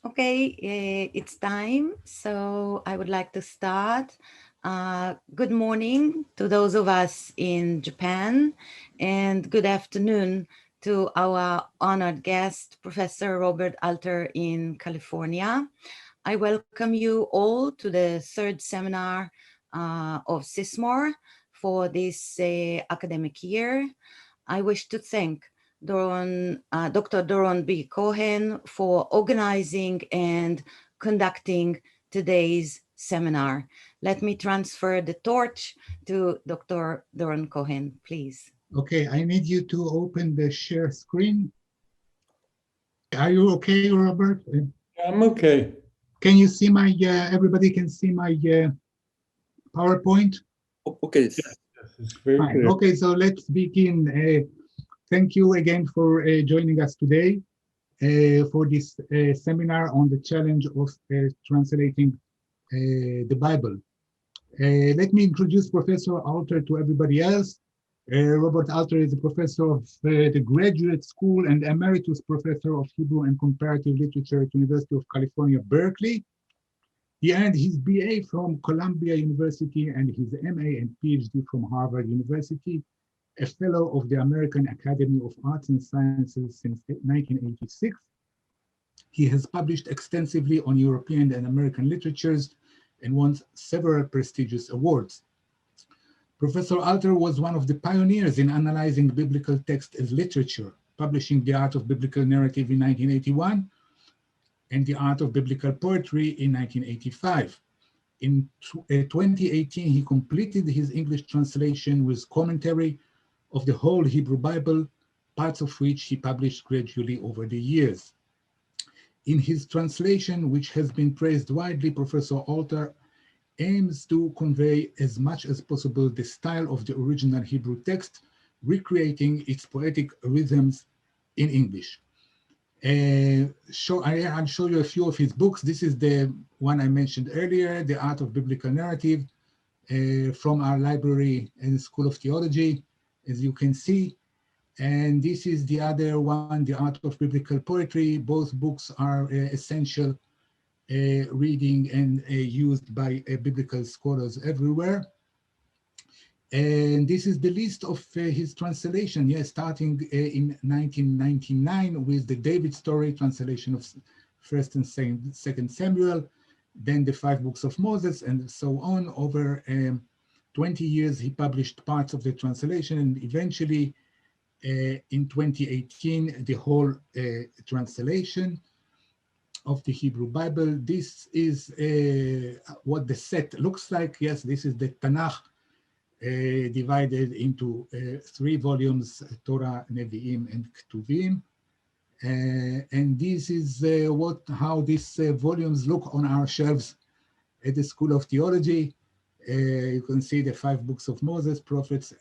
Okay, it's time. So I would like to start. Good morning to those of us in Japan, and good afternoon to our honored guest, Professor Robert Alter in California. I welcome you all to the third seminar of SISMOR for this academic year. I wish to thank Dr. Doron B. Cohen for organizing and conducting today's seminar. Let me transfer the torch to Dr. Doron Cohen, please. Okay, I need you to open the share screen. Are you okay, Robert? I'm okay. Can you see my, everybody can see my PowerPoint? Okay. Yes, it's very Fine. clear. Okay, so let's begin. Thank you again for joining us today for this seminar on the challenge of translating the Bible. Let me introduce Professor Alter to everybody else. Robert Alter is a professor of the Graduate School and Emeritus Professor of Hebrew and Comparative Literature at University of California, Berkeley. He earned his BA from Columbia University and his MA and PhD from Harvard University, a fellow of the American Academy of Arts and Sciences since 1986. He has published extensively on European and American literatures and won several prestigious awards. Professor Alter was one of the pioneers in analyzing biblical text as literature, publishing The Art of Biblical Narrative in 1981 and The Art of Biblical Poetry in 1985. In 2018, he completed his English translation with commentary of the whole Hebrew Bible, parts of which he published gradually over the years. In his translation, which has been praised widely, Professor Alter aims to convey as much as possible the style of the original Hebrew text, recreating its poetic rhythms in English. I'll show you a few of his books. This is the one I mentioned earlier, The Art of Biblical Narrative, from our library and School of Theology, as you can see. And this is the other one, The Art of Biblical Poetry. Both books are essential reading and used by biblical scholars everywhere. And this is the list of his translation, yes, starting in 1999 with the David Story translation of 1st and 2nd Samuel, then the 5 books of Moses, and so on. Over 20 years, he published parts of the translation, and eventually in 2018, the whole translation of the Hebrew Bible. This is what the set looks like. Yes, this is the Tanakh, divided into 3 volumes, Torah, Nevi'im, and Ketuvim. And this is how these volumes look on our shelves at the School of Theology. You can see the 5 books of Moses, prophets,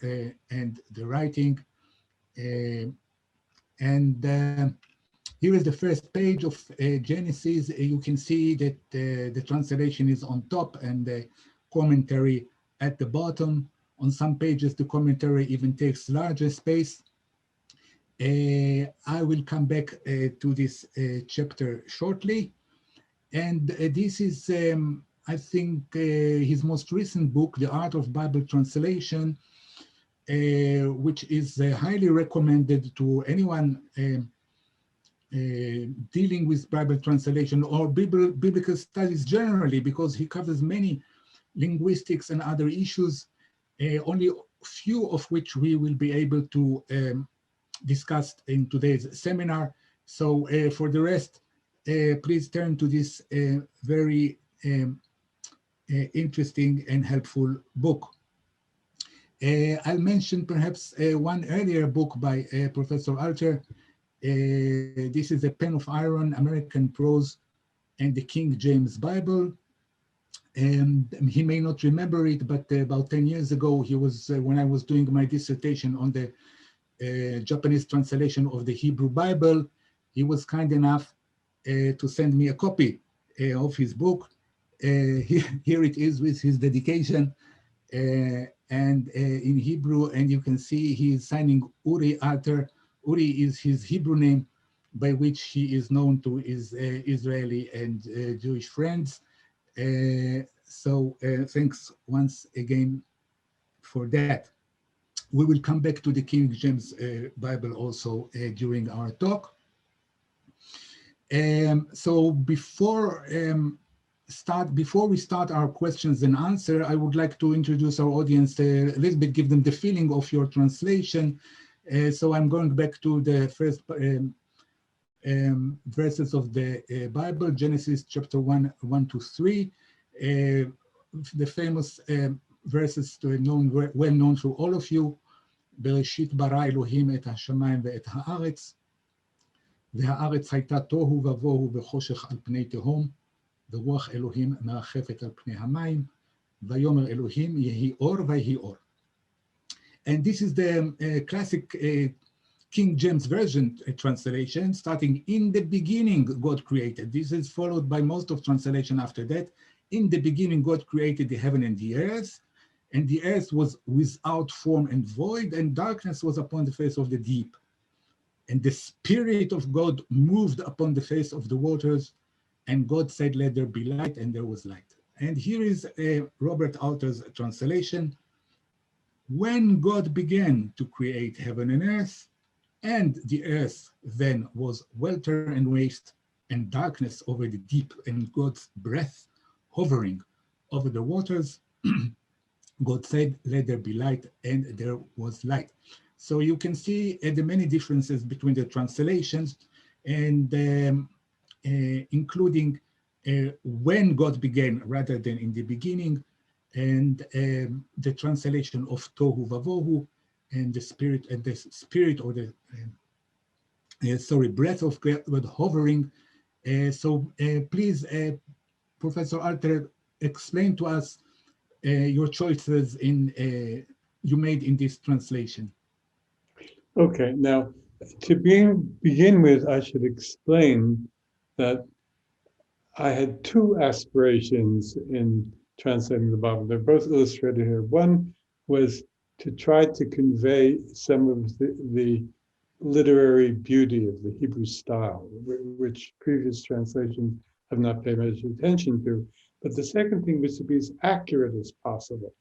and the writing. Here is the first page of Genesis. You can see that the translation is on top and the commentary at the bottom. On some pages, the commentary even takes larger space. I will come back to this chapter shortly. And this is, I think, his most recent book, The Art of Bible Translation, which is highly recommended to anyone dealing with Bible translation or biblical studies generally, because he covers many linguistics and other issues, only a few of which we will be able to discuss in today's seminar. So for the rest, please turn to this very interesting and helpful book. I'll mention perhaps one earlier book by Professor Alter. This is A Pen of Iron, American Prose and the King James Bible. And he may not remember it, but about 10 years ago, he was when I was doing my dissertation on the Japanese translation of the Hebrew Bible, he was kind enough to send me a copy of his book. Here it is with his dedication and in Hebrew, and you can see he is signing Uri Alter. Uri is his Hebrew name, by which he is known to his Israeli and Jewish friends. So thanks once again for that. We will come back to the King James Bible also during our talk. So before we start our questions and answer, I would like to introduce our audience a little bit, give them the feeling of your translation. So I'm going back to the first verses of the Bible, Genesis chapter 1 to 3, the famous verses well known to all of you. בראשית ברא אלוהים את השמיים ואת הארץ, והארץ הייתה תוהו ובוהו בחושך על פני תהום, ורוח אלוהים מרחפת על פני המים, ויאמר אלוהים יהי אור ויהי אור. And this is the classic King James Version translation, starting in the beginning God created. This is followed by most of translation after that. In the beginning God created the heaven and the earth, and the earth was without form and void, and darkness was upon the face of the deep. And the Spirit of God moved upon the face of the waters, and God said, let there be light, and there was light. And here is Robert Alter's translation. When God began to create heaven and earth, and the earth then was welter and waste, and darkness over the deep, and God's breath hovering over the waters, God said, let there be light, and there was light. So you can see the many differences between the translations, and including when God began rather than in the beginning, and the translation of tohu vavohu, and the spirit or the breath of God hovering. So please, Professor Alter, explain to us your choices you made in this translation. Okay, now to begin with, I should explain that I had two aspirations in translating the Bible. They're both illustrated here. One was to try to convey some of the literary beauty of the Hebrew style, which previous translations have not paid much attention to. But the second thing was to be as accurate as possible.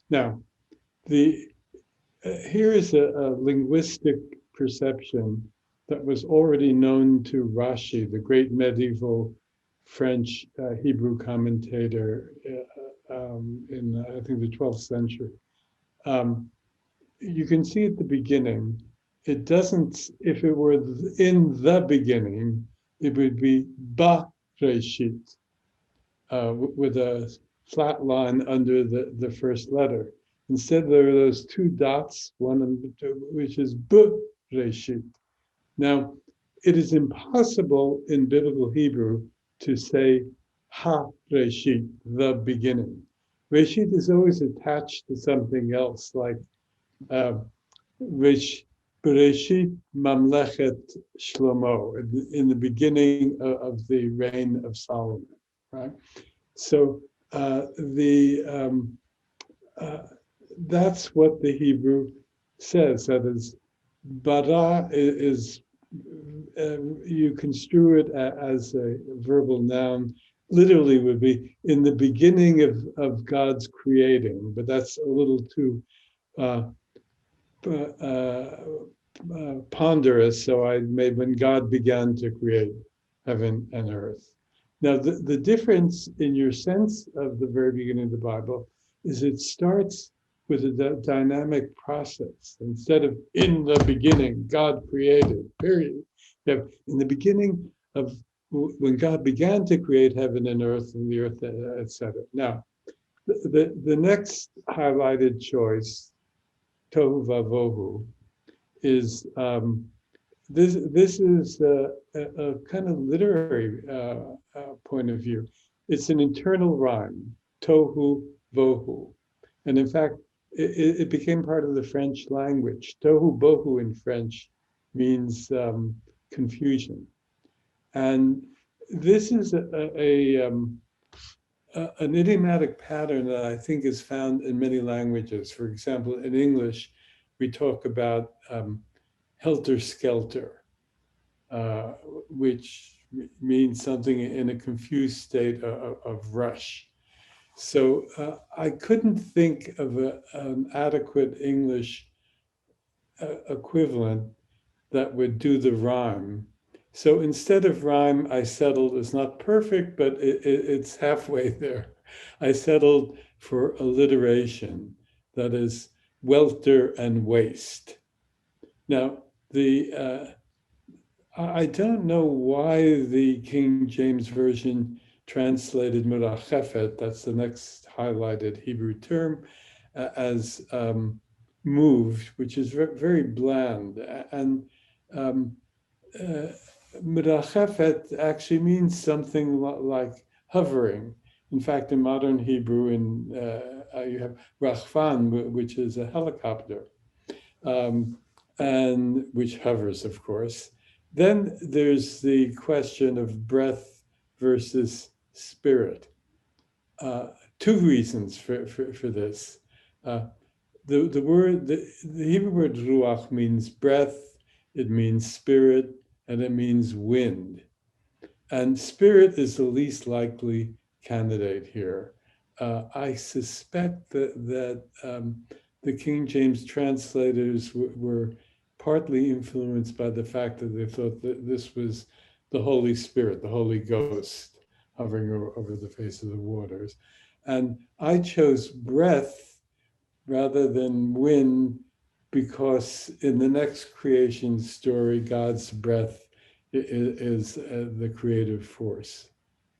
Now, here is a linguistic perception that was already known to Rashi, the great medieval French Hebrew commentator in, I think, the 12th century. You can see at the beginning, it doesn't, if it were in the beginning, it would be ba reshit, with a flat line under the first letter. Instead, there are those two dots, one and two, which is b reshit. Now, it is impossible in biblical Hebrew to say ha reshit, the beginning. Reshit is always attached to something else, like Bereshit Mamlechet Shlomo, in the beginning of the reign of Solomon, right? So that's what the Hebrew says. That is, bara is you construe it as a verbal noun. Literally would be in the beginning of God's creating, but that's a little too ponderous. So I made when God began to create heaven and earth. Now, the difference in your sense of the very beginning of the Bible is it starts with a dynamic process. Instead of in the beginning, God created, period. You have in the beginning of when God began to create heaven and earth and the earth, etc. Now, the next highlighted choice, tohu vavohu, is this is a kind of literary point of view. It's an internal rhyme, tohu vohu, and in fact, it became part of the French language. Tohu bohu in French means confusion, and this is an idiomatic pattern that I think is found in many languages. For example, in English, we talk about helter-skelter. uh, which means something in a confused state of rush. So I couldn't think of an adequate English equivalent that would do the rhyme. So instead of rhyme, I settled, it's not perfect, but it's halfway there. I settled for alliteration, that is, welter and waste. Now, I don't know why the King James Version translated merachefet, that's the next highlighted Hebrew term, as moved, which is very bland. And um, uh, merachefet actually means something like hovering. In fact, in modern Hebrew, you have rachvan, which is a helicopter, um, and which hovers, of course. Then there's the question of breath versus spirit. Uh, Two reasons for this. Uh, the Hebrew word ruach means breath, it means spirit, and it means wind. And spirit is the least likely candidate here. I suspect that the King James translators were partly influenced by the fact that they thought that this was the Holy Spirit, the Holy Ghost, hovering over the face of the waters. And I chose breath rather than wind because in the next creation story, God's breath is the creative force.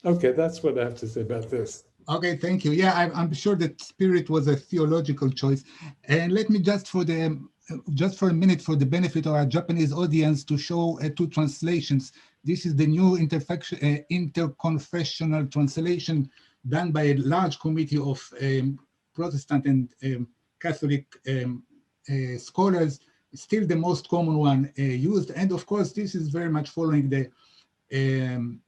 Okay, that's what I have to say about this. Okay, thank you. Yeah, I'm sure that spirit was a theological choice. And let me just for a minute, for the benefit of our Japanese audience, to show two translations. This is the new interconfessional translation done by a large committee of Protestant and Catholic scholars. Still the most common one used. And of course, this is very much following the um,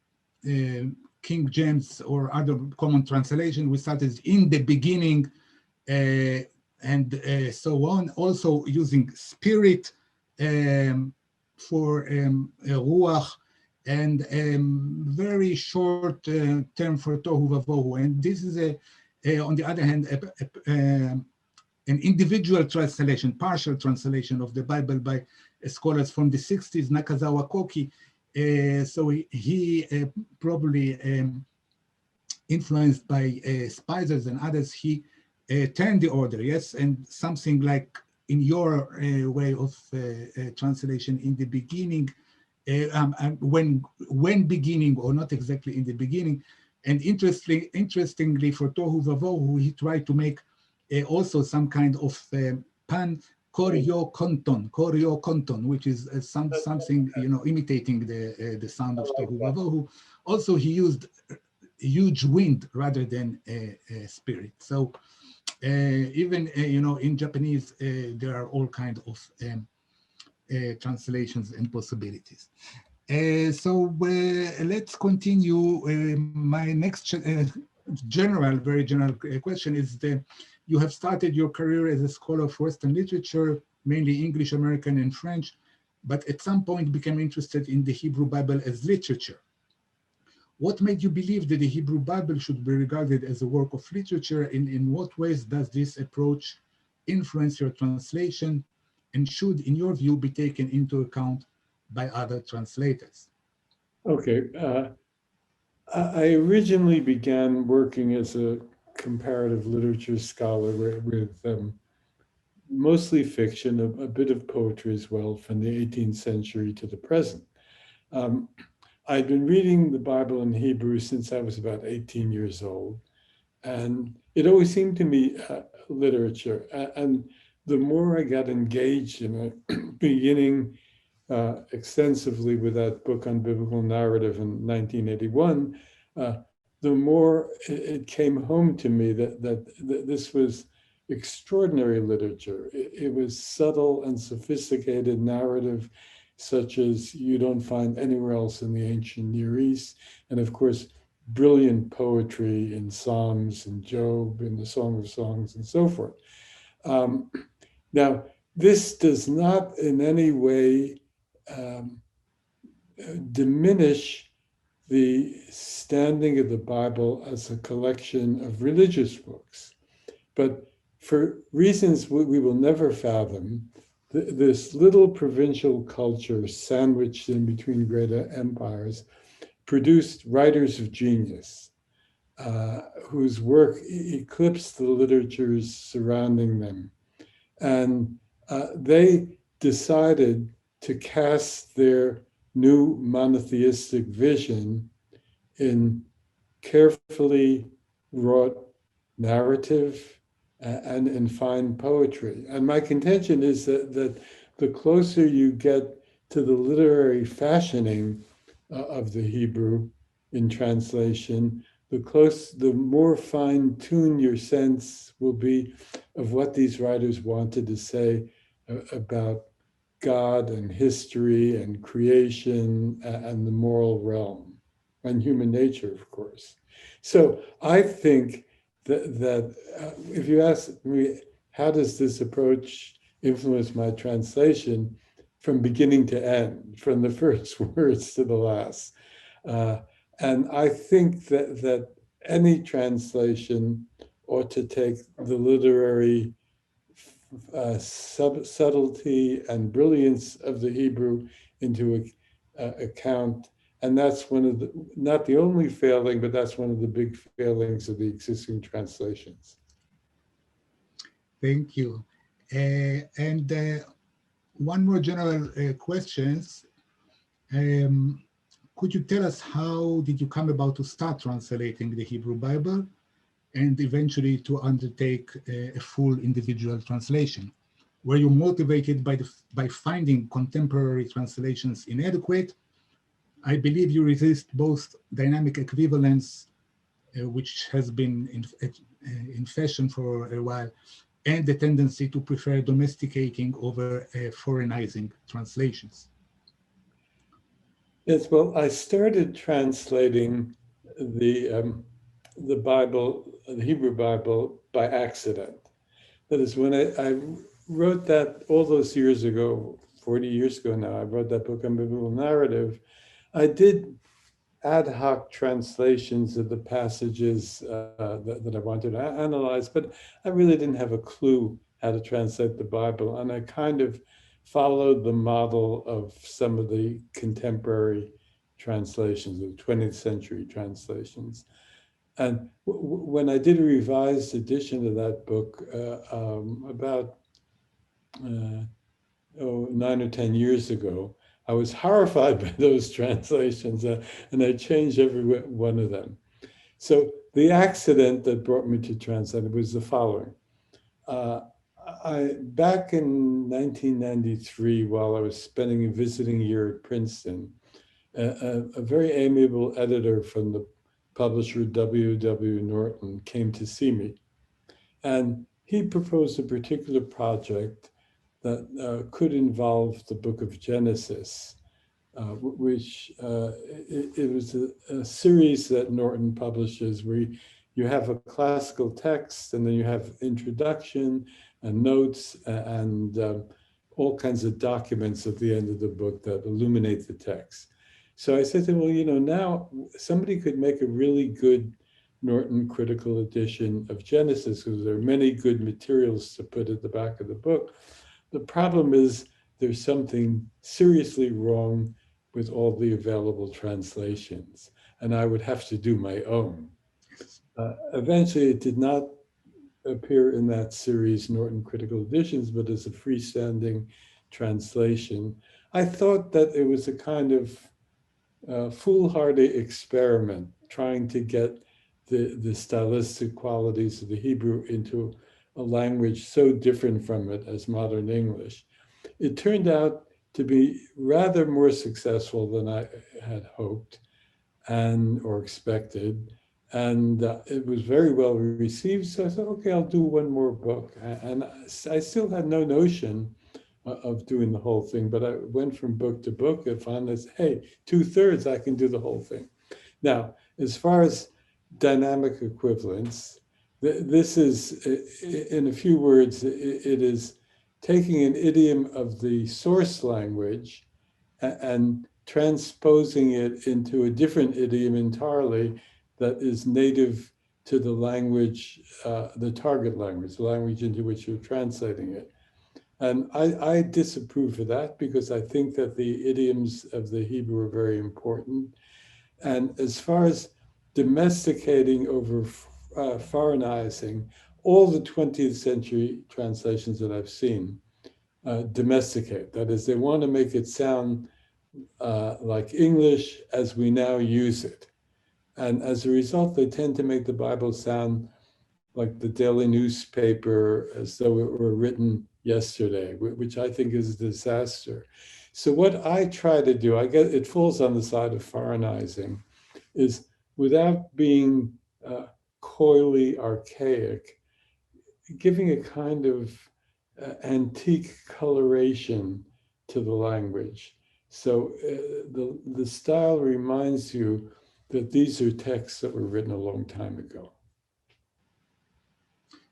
King James or other common translation. We started in the beginning and so on. Also using spirit for ruach, and very short term for tohu vavohu. And this is on the other hand, an individual translation, partial translation of the Bible by scholars from the 60s, Nakazawa Koki. So he probably influenced by Spizers and others, he turned the order, yes, and something like in your way of translation in the beginning, when beginning, or not exactly in the beginning. And interestingly for Tohu Vavohu, he tried to make also some kind of pan choreo konton, which is something, imitating the sound of Tohu Vavohu. Also, he used huge wind rather than spirit. So even in Japanese, there are all kinds of translations and possibilities. So let's continue. My next very general question is you have started your career as a scholar of Western literature, mainly English, American, and French, but at some point became interested in the Hebrew Bible as literature. What made you believe that the Hebrew Bible should be regarded as a work of literature? In what ways does this approach influence your translation, and should, in your view, be taken into account by other translators? Okay. I originally began working as a comparative literature scholar with mostly fiction, a bit of poetry as well, from the 18th century to the present. Um, I'd been reading the Bible in Hebrew since I was about 18 years old, and it always seemed to me literature. And the more I got engaged in it, beginning extensively with that book on biblical narrative in 1981, the more it came home to me that this was extraordinary literature. It was subtle and sophisticated narrative, such as you don't find anywhere else in the ancient Near East. And of course, brilliant poetry in Psalms and Job and the Song of Songs and so forth. Um, Now, this does not in any way diminish the standing of the Bible as a collection of religious books. But for reasons we will never fathom, this little provincial culture sandwiched in between great empires produced writers of genius whose work eclipsed the literatures surrounding them. And they decided to cast their new monotheistic vision in carefully wrought narrative and in fine poetry. And my contention is that the closer you get to the literary fashioning of the Hebrew in translation, the more fine-tuned your sense will be of what these writers wanted to say about God and history and creation and the moral realm and human nature, of course. So I think that if you ask me, how does this approach influence my translation from beginning to end, from the first words to the last? And I think that any translation ought to take the literary subtlety and brilliance of the Hebrew into account. And that's one of the, not the only failing, but that's one of the big failings of the existing translations. Thank you. And one more general questions. Could you tell us how did you come about to start translating the Hebrew Bible and eventually to undertake a full individual translation? Were you motivated by finding contemporary translations inadequate? I believe you resist both dynamic equivalence, which has been in fashion for a while, and the tendency to prefer domesticating over foreignizing translations. Yes, well, I started translating the Bible, the Hebrew Bible, by accident. That is, when I wrote that all those years ago, 40 years ago now, I wrote that book on biblical narrative. I did ad hoc translations of the passages that I wanted to analyze, but I really didn't have a clue how to translate the Bible. And I kind of followed the model of some of the contemporary translations, the 20th century translations. And when I did a revised edition of that book about 9 or 10 years ago, I was horrified by those translations, and I changed every one of them. So the accident that brought me to translate it was the following. Back in 1993, while I was spending a visiting year at Princeton, a very amiable editor from the publisher W.W. Norton came to see me. And he proposed a particular project that could involve the book of Genesis, which it was a series that Norton publishes where you have a classical text and then you have introduction and notes and all kinds of documents at the end of the book that illuminate the text. So I said to him, well, you know, now somebody could make a really good Norton critical edition of Genesis because there are many good materials to put at the back of the book. The problem is there's something seriously wrong with all the available translations, and I would have to do my own. Eventually, it did not appear in that series, Norton Critical Editions, but as a freestanding translation. I thought that it was a kind of foolhardy experiment trying to get the stylistic qualities of the Hebrew into a language so different from it as modern English. It turned out to be rather more successful than I had hoped or expected. And it was very well received. So I thought, okay, I'll do one more book. And I still had no notion of doing the whole thing, but I went from book to book and found that, hey, 2/3, I can do the whole thing. Now, as far as dynamic equivalence, this is, in a few words, it is taking an idiom of the source language and transposing it into a different idiom entirely that is native to the language, the target language, the language into which you're translating it. And I disapprove of that because I think that the idioms of the Hebrew are very important. And as far as domesticating over foreignizing, all the 20th century translations that I've seen domesticate. That is, they want to make it sound like English as we now use it. And as a result, they tend to make the Bible sound like the daily newspaper as though it were written yesterday, which I think is a disaster. So what I try to do, I guess it falls on the side of foreignizing, is without being coyly archaic, giving a kind of antique coloration to the language. So the style reminds you that these are texts that were written a long time ago.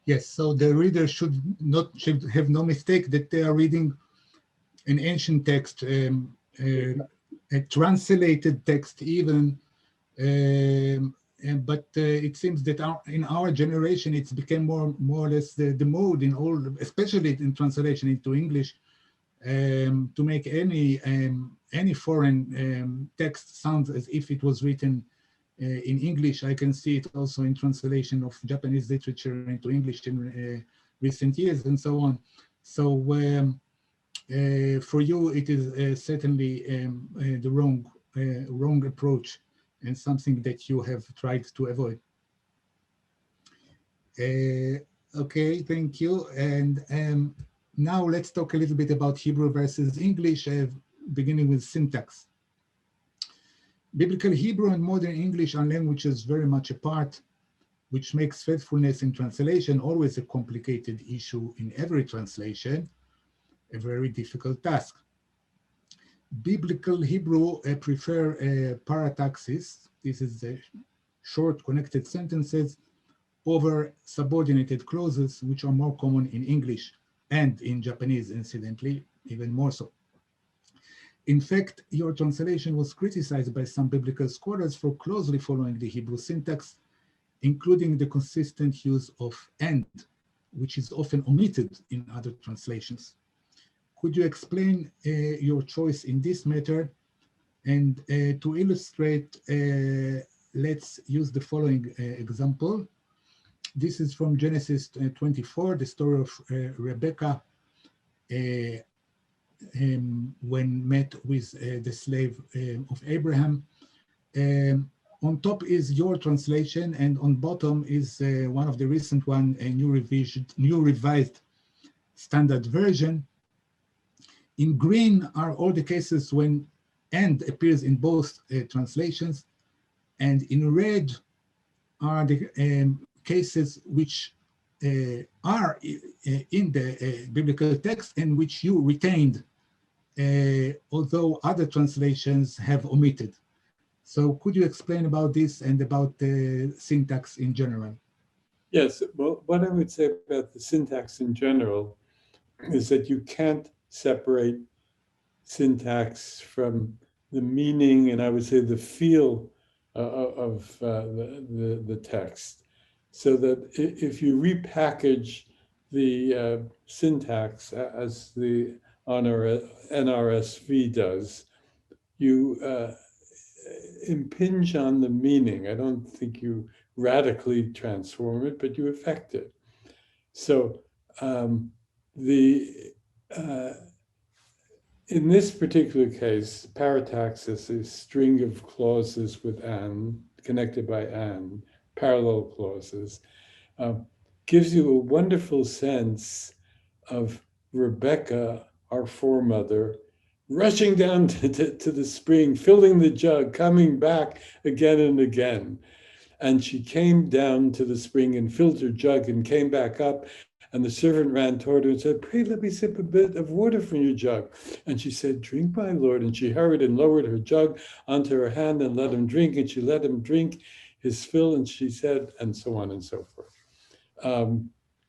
Yes, so the reader should have no mistake that they are reading an ancient text, a translated text even, but it seems that in our generation it's become more or less the mode in all, especially in translation into English, to make any foreign text sound as if it was written in English. I can see it also in translation of Japanese literature into English in recent years and so on. So for you, it is certainly the wrong approach and something that you have tried to avoid. Okay, thank you. And now let's talk a little bit about Hebrew versus English, beginning with syntax. Biblical Hebrew and modern English are languages very much apart, which makes faithfulness in translation always a complicated issue in every translation, a very difficult task. Biblical Hebrew prefer parataxis. This is the short connected sentences over subordinated clauses, which are more common in English and in Japanese, incidentally, even more so. In fact, your translation was criticized by some biblical scholars for closely following the Hebrew syntax, including the consistent use of "and," which is often omitted in other translations. Could you explain your choice in this matter? And to illustrate, let's use the following example. This is from Genesis 24, the story of Rebecca when met with the slave of Abraham. On top is your translation, and on bottom is one of the recent one, a new revised standard version. In green are all the cases when "and" appears in both translations, and in red are the cases which are in the biblical text and which you retained, although other translations have omitted. So could you explain about this and about the syntax in general? Yes, well, what I would say about the syntax in general is that you can't separate syntax from the meaning and I would say the feel of the text. So that if you repackage the syntax as the NRSV does, you impinge on the meaning. I don't think you radically transform it, but you affect it. So in this particular case, parataxis is a string of clauses with "and," connected by "and," parallel clauses, gives you a wonderful sense of Rebecca, our foremother, rushing down to the spring, filling the jug, coming back again and again. And she came down to the spring and filled her jug and came back up. And the servant ran toward her and said, "Pray, let me sip a bit of water from your jug." And she said, "Drink, my lord." And she hurried and lowered her jug onto her hand and let him drink. And she let him drink his fill. And she said, and so on and so forth.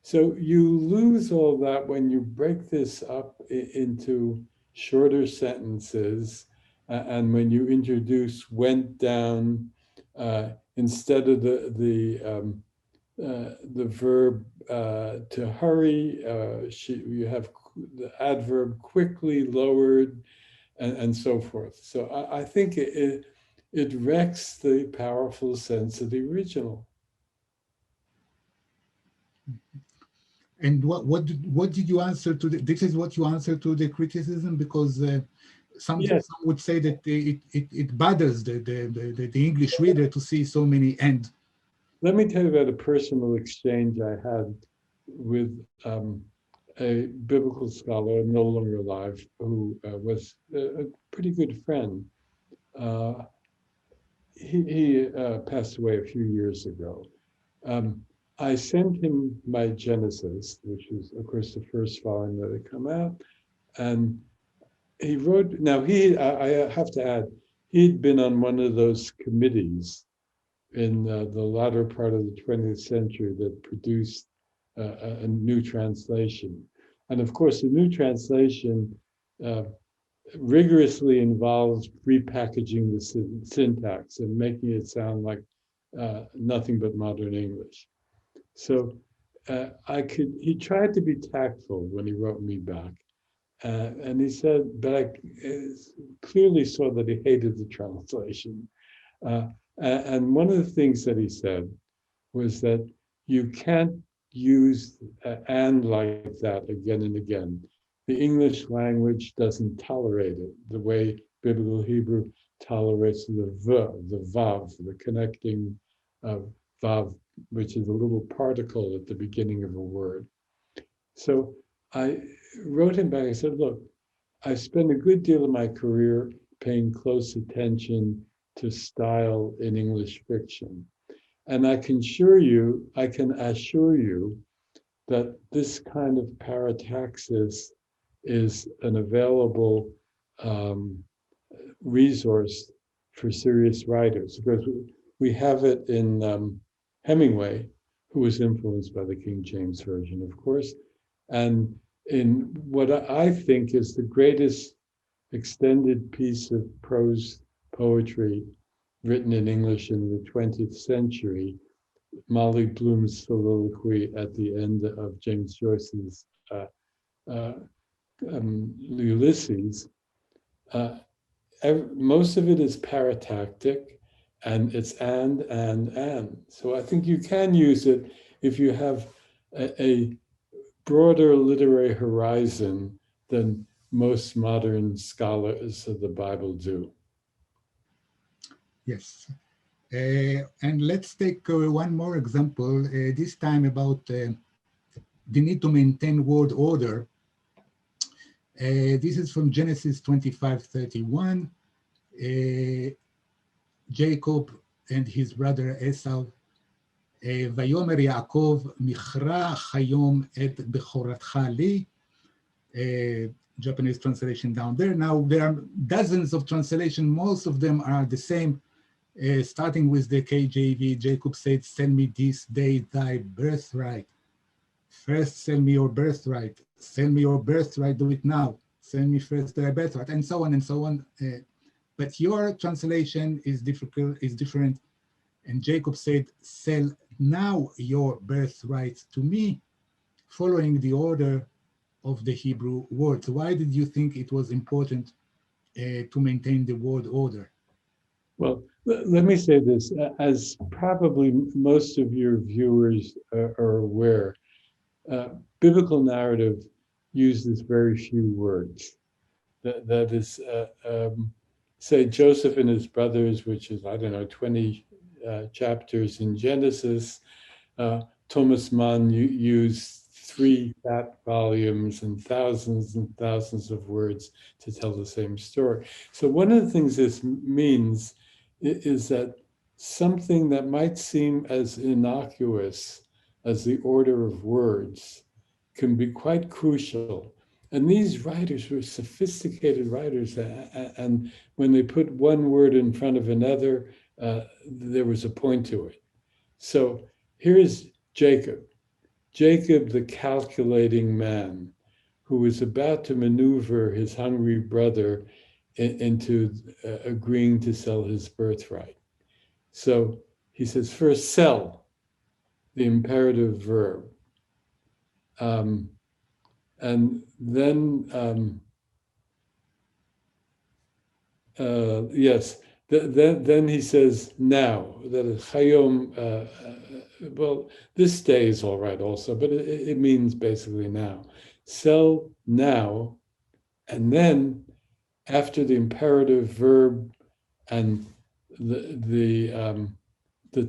So you lose all that when you break this up into shorter sentences And when you introduce went down, instead of the verb to hurry, you have the adverb quickly lowered, and so forth. So I think it wrecks the powerful sense of the original. And what did you answer to this is what you answer to the criticism, because some would say that it bothers the English reader to see so many and. Let me tell you about a personal exchange I had with a biblical scholar, no longer alive, who was a pretty good friend. He passed away a few years ago. I sent him my Genesis, which is, of course, the first volume that had come out. And he wrote, now I have to add, he'd been on one of those committees in the latter part of the 20th century that produced a new translation. And of course, the new translation rigorously involves repackaging the syntax and making it sound like nothing but modern English. So he tried to be tactful when he wrote me back. And he said, but I clearly saw that he hated the translation. And one of the things that he said was that you can't use and like that again and again. The English language doesn't tolerate it the way Biblical Hebrew tolerates the vav, the connecting vav, which is a little particle at the beginning of a word. So I wrote him back. I said, look, I spent a good deal of my career paying close attention to style in English fiction. And I can assure you that this kind of parataxis is an available resource for serious writers. Because we have it in Hemingway, who was influenced by the King James Version, of course, and in what I think is the greatest extended piece of prose poetry written in English in the 20th century, Molly Bloom's soliloquy at the end of James Joyce's uh, Ulysses. Most of it is paratactic, and it's and. So I think you can use it if you have a broader literary horizon than most modern scholars of the Bible do. Yes. And let's take one more example, this time about the need to maintain word order. This is from Genesis 25:31. Jacob and his brother Esau, ויאמר יעקב, מכרה היום את בכורתך לי. Japanese translation down there. Now, there are dozens of translations. Most of them are the same. Starting with the KJV, Jacob said, sell me this day thy birthright. First, sell me your birthright. Sell me your birthright, do it now. Sell me first thy birthright, and so on and so on. But your translation is different. And Jacob said, sell now your birthright to me, following the order of the Hebrew words. Why did you think it was important to maintain the word order? Well, let me say this, as probably most of your viewers are aware, biblical narrative uses very few words. That is, say, Joseph and his brothers, which is, 20 chapters in Genesis. Thomas Mann used 3 fat volumes and thousands of words to tell the same story. So one of the things this means is that something that might seem as innocuous as the order of words can be quite crucial. And these writers were sophisticated writers, and when they put one word in front of another, there was a point to it. So here's Jacob, the calculating man, who was about to maneuver his hungry brother into agreeing to sell his birthright. So he says, first sell, the imperative verb. And then, yes, then he says now, that is chayom, well, this day is all right also, but it means basically now. Sell now, and then after the imperative verb and the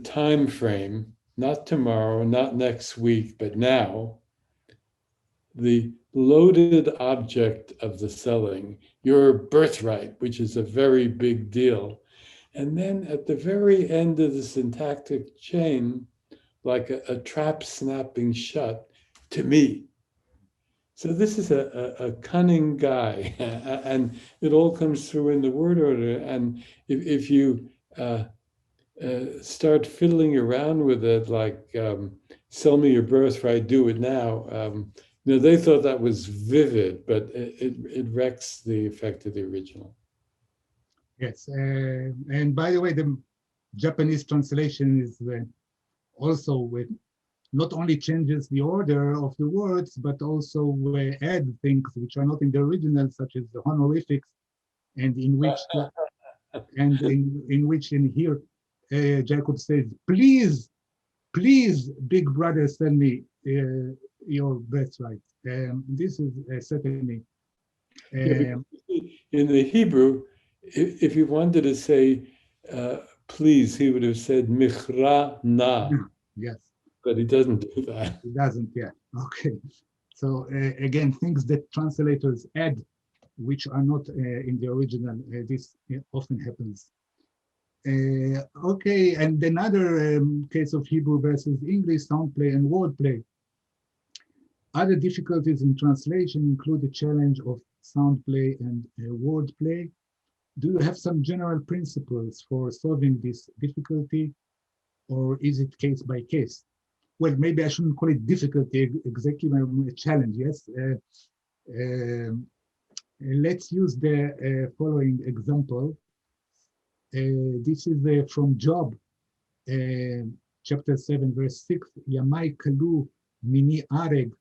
time frame, not tomorrow, not next week, but now, the loaded object of the selling, your birthright, which is a very big deal. And then at the very end of the syntactic chain, like a trap snapping shut, to me. So this is a cunning guy, and it all comes through in the word order. And if you start fiddling around with it, like sell me your birthright, do it now. They thought that was vivid, but it wrecks the effect of the original. Yes, and by the way, the Japanese translation is also with not only changes the order of the words, but also add things which are not in the original, such as the honorifics, and in which in here Jacob says, please, big brother, send me your birthright. This is certainly. In the Hebrew, if he wanted to say please, he would have said michra na. Yes. But he doesn't do that. He doesn't, yeah. Okay. So again, things that translators add, which are not in the original, this often happens. Okay, and another case of Hebrew versus English, soundplay and wordplay. Other difficulties in translation include the challenge of soundplay and wordplay. Do you have some general principles for solving this difficulty, or is it case by case? Well, maybe I shouldn't call it difficulty, exactly a challenge, yes? Let's use the following example. This is from Job, chapter 7, verse 6. Yamai kalu mini areg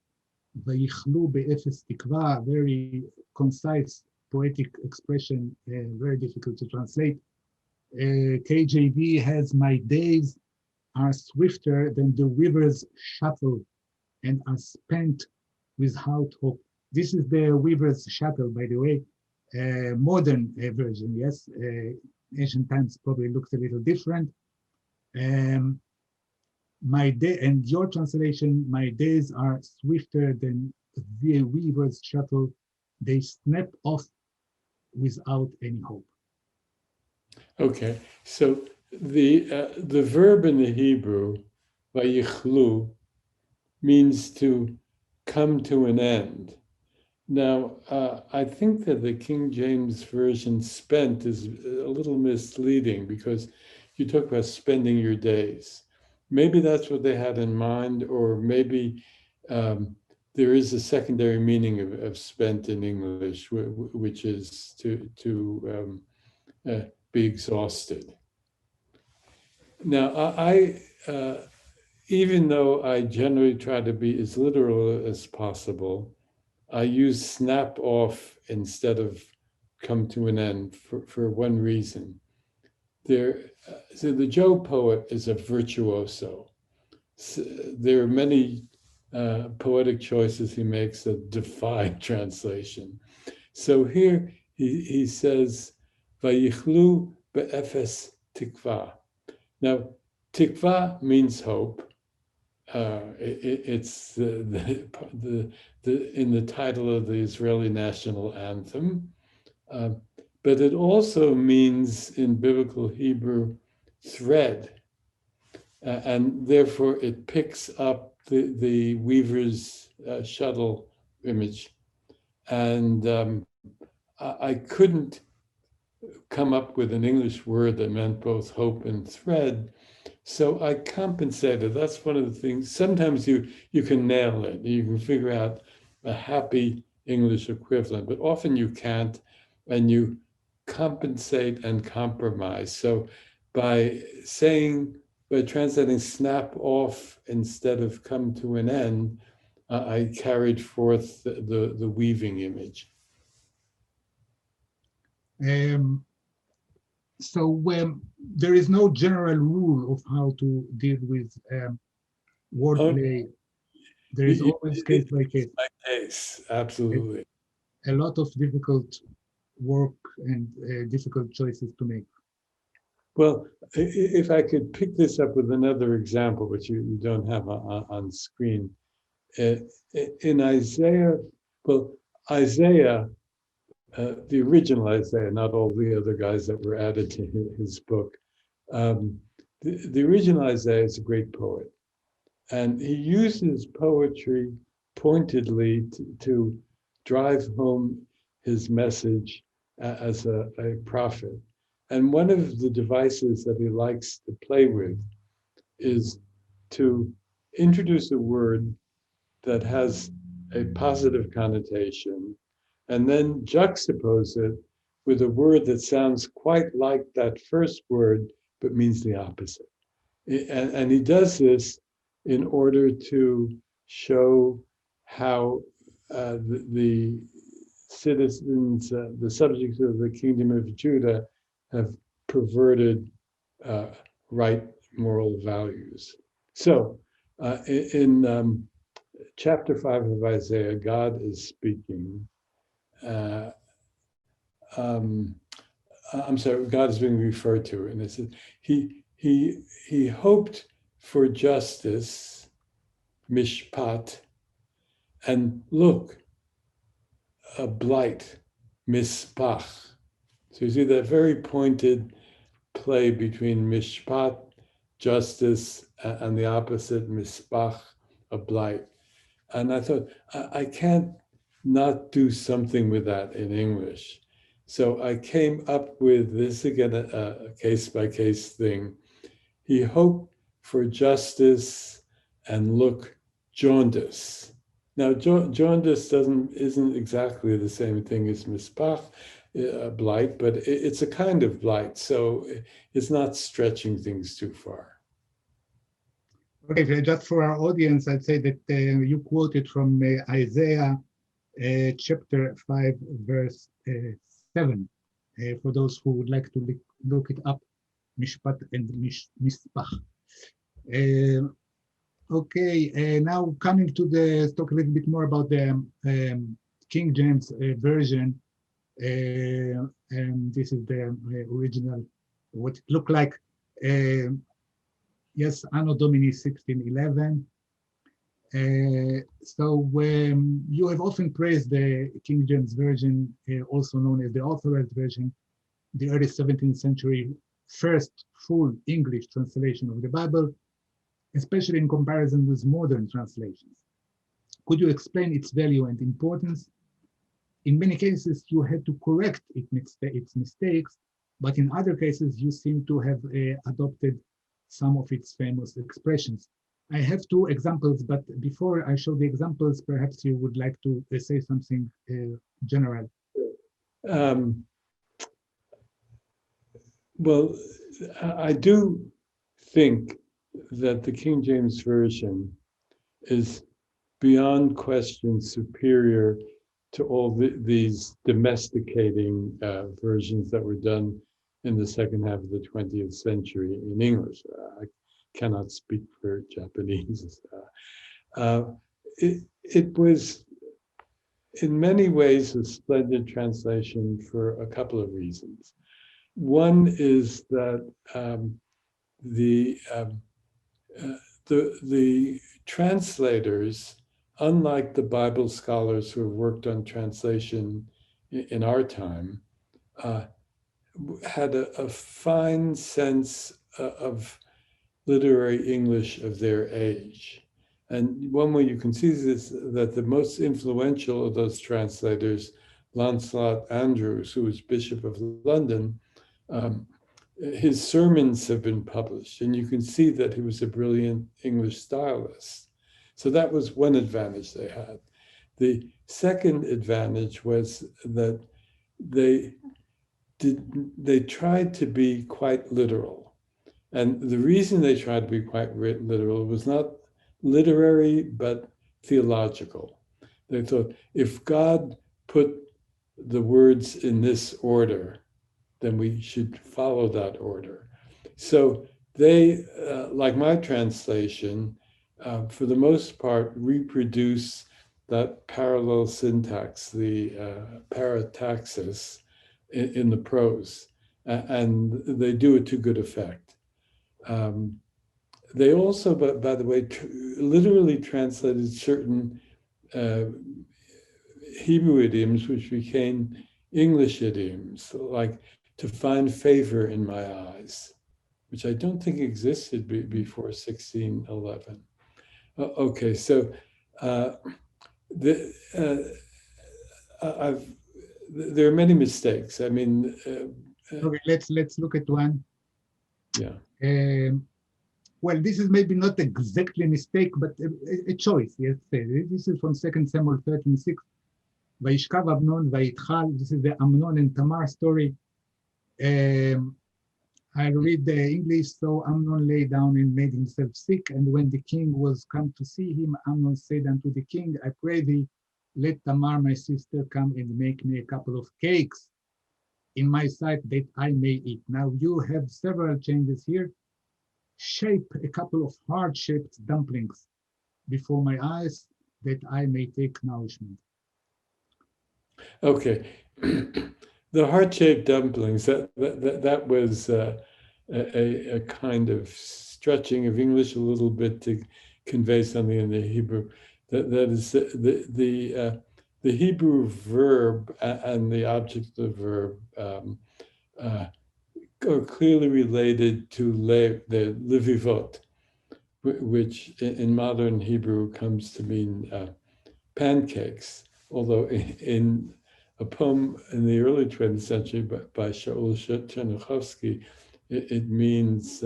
vayichlu be'efes tikva. Very concise, poetic expression, very difficult to translate. KJV has, my days are swifter than the river's shuttle and are spent without hope. This is the weaver's shuttle, by the way, modern version, yes. Ancient times probably looks a little different. My day, and your translation, my days are swifter than the weaver's shuttle. They snap off without any hope. Okay, so the verb in the Hebrew, vayichlu, means to come to an end. Now, I think that the King James Version spent is a little misleading because you talk about spending your days. Maybe that's what they had in mind, or maybe there is a secondary meaning of spent in English, which is to be exhausted. Now, I even though I generally try to be as literal as possible, I use snap off instead of come to an end for one reason. So the Job poet is a virtuoso. So there are many poetic choices he makes that defy translation. So here he says, Vayichlu be'efes tikva. Now, tikva means hope. It's in the title of the Israeli national anthem, but it also means in biblical Hebrew thread, and therefore it picks up the weaver's shuttle image. And I couldn't come up with an English word that meant both hope and thread. So I compensated. That's one of the things. Sometimes you can nail it. You can figure out a happy English equivalent, but often you can't. And you compensate and compromise. So by translating snap off instead of come to an end, I carried forth the weaving image. So there is no general rule of how to deal with wordplay. There is always case by case. By case, absolutely. A lot of difficult work and difficult choices to make. Well, if I could pick this up with another example, which you don't have on screen. In Isaiah, well, Isaiah, the original Isaiah, not all the other guys that were added to his book. The original Isaiah is a great poet, and he uses poetry pointedly to drive home his message as a prophet. And one of the devices that he likes to play with is to introduce a word that has a positive connotation and then juxtapose it with a word that sounds quite like that first word, but means the opposite. And he does this in order to show how the citizens, the subjects of the kingdom of Judah, have perverted right moral values. So in chapter 5 of Isaiah, God is speaking. I'm sorry, God is being referred to, and it says he hoped for justice, mishpat, and look, a blight, mispach. So you see that very pointed play between mishpat, justice, and the opposite, mispach, a blight. And I thought, I can't not do something with that in English. So I came up with this, again, a case-by-case thing. He hoped for justice and look, jaundice. Now, jaundice isn't exactly the same thing as mispach, blight, but it's a kind of blight, so it's not stretching things too far. Okay, just for our audience, I'd say that you quoted from Isaiah chapter 5, verse 7. For those who would like to look it up, Mishpat and Mispach. Okay, now coming to talk a little bit more about the King James version. And this is the original, what it looked like. Yes, Anno Domini 1611. So you have often praised the King James Version, also known as the Authorized Version, the early 17th century first full English translation of the Bible, especially in comparison with modern translations. Could you explain its value and importance? In many cases, you had to correct its mistakes, but in other cases, you seem to have adopted some of its famous expressions. I have two examples, but before I show the examples, perhaps you would like to say something general. Well, I do think that the King James Version is beyond question superior to all these domesticating versions that were done in the second half of the 20th century in English. I cannot speak for Japanese. It was in many ways a splendid translation for a couple of reasons. One is that the translators, unlike the Bible scholars who have worked on translation in our time, had a fine sense of literary English of their age. And one way you can see this, that the most influential of those translators, Lancelot Andrewes, who was Bishop of London, his sermons have been published, and you can see that he was a brilliant English stylist. So that was one advantage they had. The second advantage was that they they tried to be quite literal. And the reason they tried to be quite literal was not literary, but theological. They thought, if God put the words in this order, then we should follow that order. So they, like my translation, for the most part, reproduce that parallel syntax, the parataxis, in the prose, and they do it to good effect. They also, by the way, literally translated certain Hebrew idioms, which became English idioms, like to find favor in my eyes, which I don't think existed before 1611. Okay, so the, there are many mistakes. I mean, Okay, let's look at one. yeah. Well, this is maybe not exactly a mistake, but a choice. Yes, this is from 2 Samuel 13:6. Vayishkav Amnon vayitchal. This is the Amnon and Tamar story. I read the English. So Amnon lay down and made himself sick. And when the king was come to see him, Amnon said unto the king, I pray thee, let Tamar my sister come and make me a couple of cakes in my sight that I may eat. Now you have several changes here. Shape a couple of heart-shaped dumplings before my eyes that I may take nourishment. Okay. The heart-shaped dumplings, that was a kind of stretching of English a little bit to convey something in the Hebrew. That is the Hebrew verb and the object of the verb are clearly related to the levivot, which in modern Hebrew comes to mean pancakes, although in a poem in the early 20th century by Shaul Chernyakhovsky, it means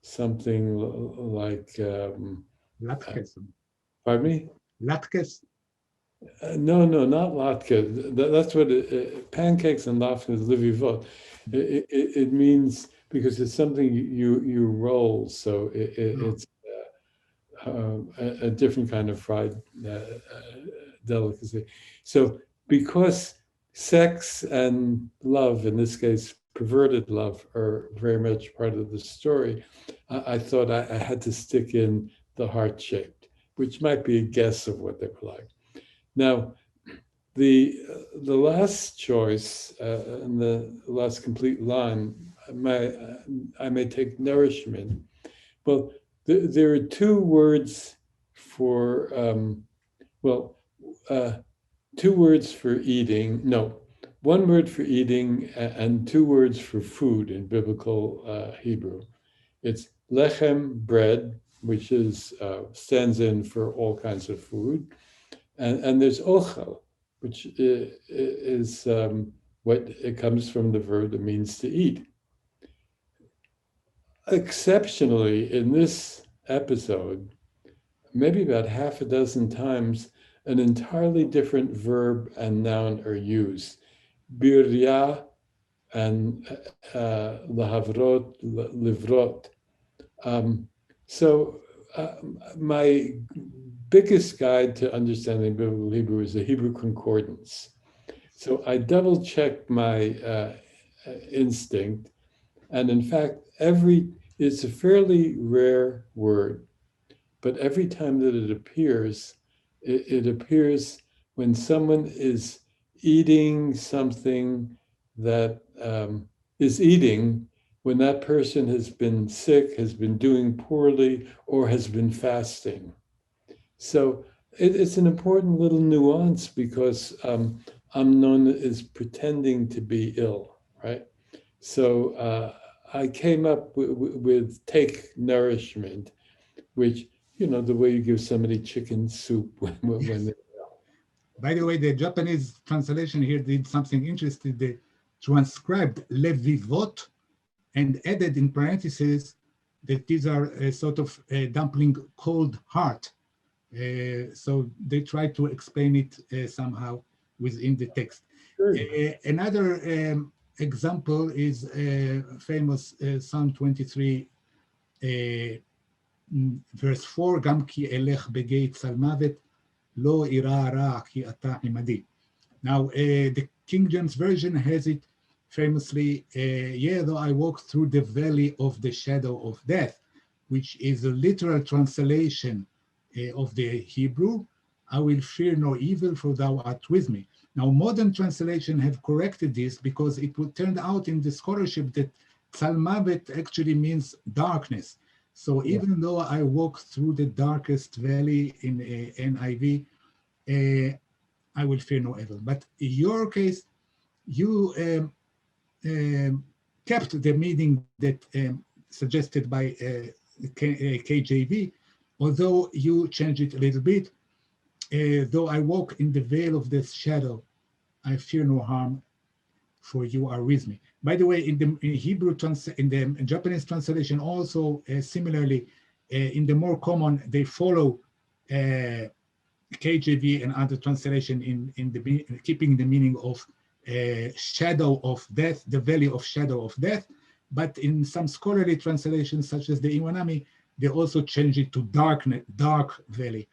something like... Latkes. Pardon me? Latkes. No, not latke. That's what pancakes and latke is levivot. It means, because it's something you roll, so it's a different kind of fried delicacy. So because sex and love, in this case perverted love, are very much part of the story, I thought I had to stick in the heart-shaped, which might be a guess of what they were like. Now, the last choice and the last complete line, I may take nourishment. Well, there are two words for two words for eating. No, one word for eating and two words for food in biblical Hebrew. It's lechem, bread, which is stands in for all kinds of food, and there's ochel, which is what it comes from the verb that means to eat. Exceptionally, in this episode, maybe about half a dozen times, an entirely different verb and noun are used. Birya and lahavrot, livrot. So my biggest guide to understanding biblical Hebrew is the Hebrew Concordance. So I double-checked my instinct, and in fact, it's a fairly rare word, but every time that it appears when someone is eating something that is eating, when that person has been sick, has been doing poorly, or has been fasting. So it's an important little nuance, because Amnon is pretending to be ill, right? So I came up with take nourishment, which, the way you give somebody chicken soup when they're ill. By the way, the Japanese translation here did something interesting. They transcribed levivot and added in parentheses that these are a sort of a dumpling called heart. So they try to explain it somehow within the text. Sure. Another example is famous Psalm 23, verse 4, גם כי אלך בגיא צל מוות, לא אירא רע כי אתה עמדי. Now, the King James Version has it famously, yeah, though I walk through the valley of the shadow of death, which is a literal translation of the Hebrew, I will fear no evil, for thou art with me. Now, modern translation have corrected this because it turned out in the scholarship that Tzalmavet actually means darkness. So even though I walk through the darkest valley in NIV, I will fear no evil. But in your case, you kept the meaning that suggested by KJV, although you changed it a little bit. Though I walk in the veil of this shadow, I fear no harm, for you are with me. By the way, in the Hebrew, in the Japanese translation, also similarly, in the more common, they follow KJV and other translation in the keeping the meaning of shadow of death, the valley of shadow of death. But in some scholarly translations, such as the Iwanami, they also change it to dark valley,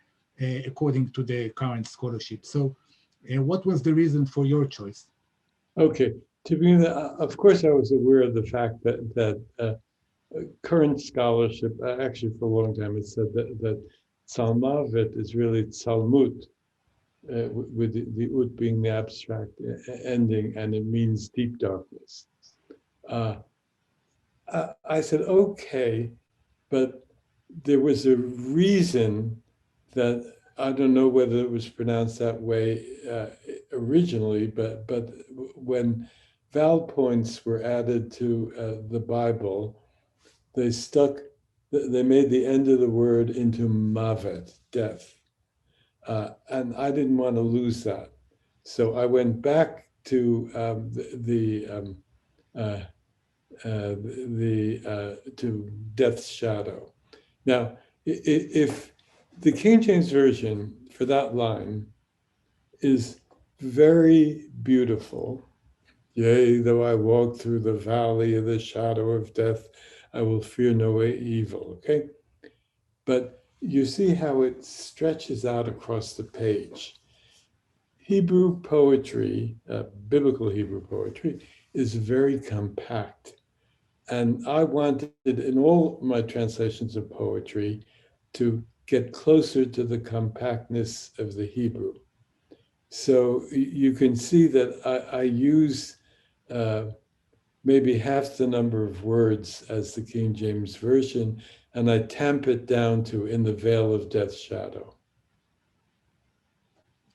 according to the current scholarship. So what was the reason for your choice? Okay, to begin, of course, I was aware of the fact that current scholarship, actually for a long time, it said that Tzalmavet is really Tzalmut, with the ut being the abstract ending, and it means deep darkness. I said, okay, but there was a reason that, I don't know whether it was pronounced that way originally, but when vowel points were added to the Bible, they made the end of the word into mavet, death. And I didn't want to lose that. So I went back to to death's shadow. Now, if the King James Version for that line is very beautiful, yea, though I walk through the valley of the shadow of death, I will fear no evil, okay? But you see how it stretches out across the page. Hebrew poetry, biblical Hebrew poetry, is very compact. And I wanted, in all my translations of poetry, to get closer to the compactness of the Hebrew. So you can see that I use maybe half the number of words as the King James Version, and I tamp it down to in the veil of death's shadow.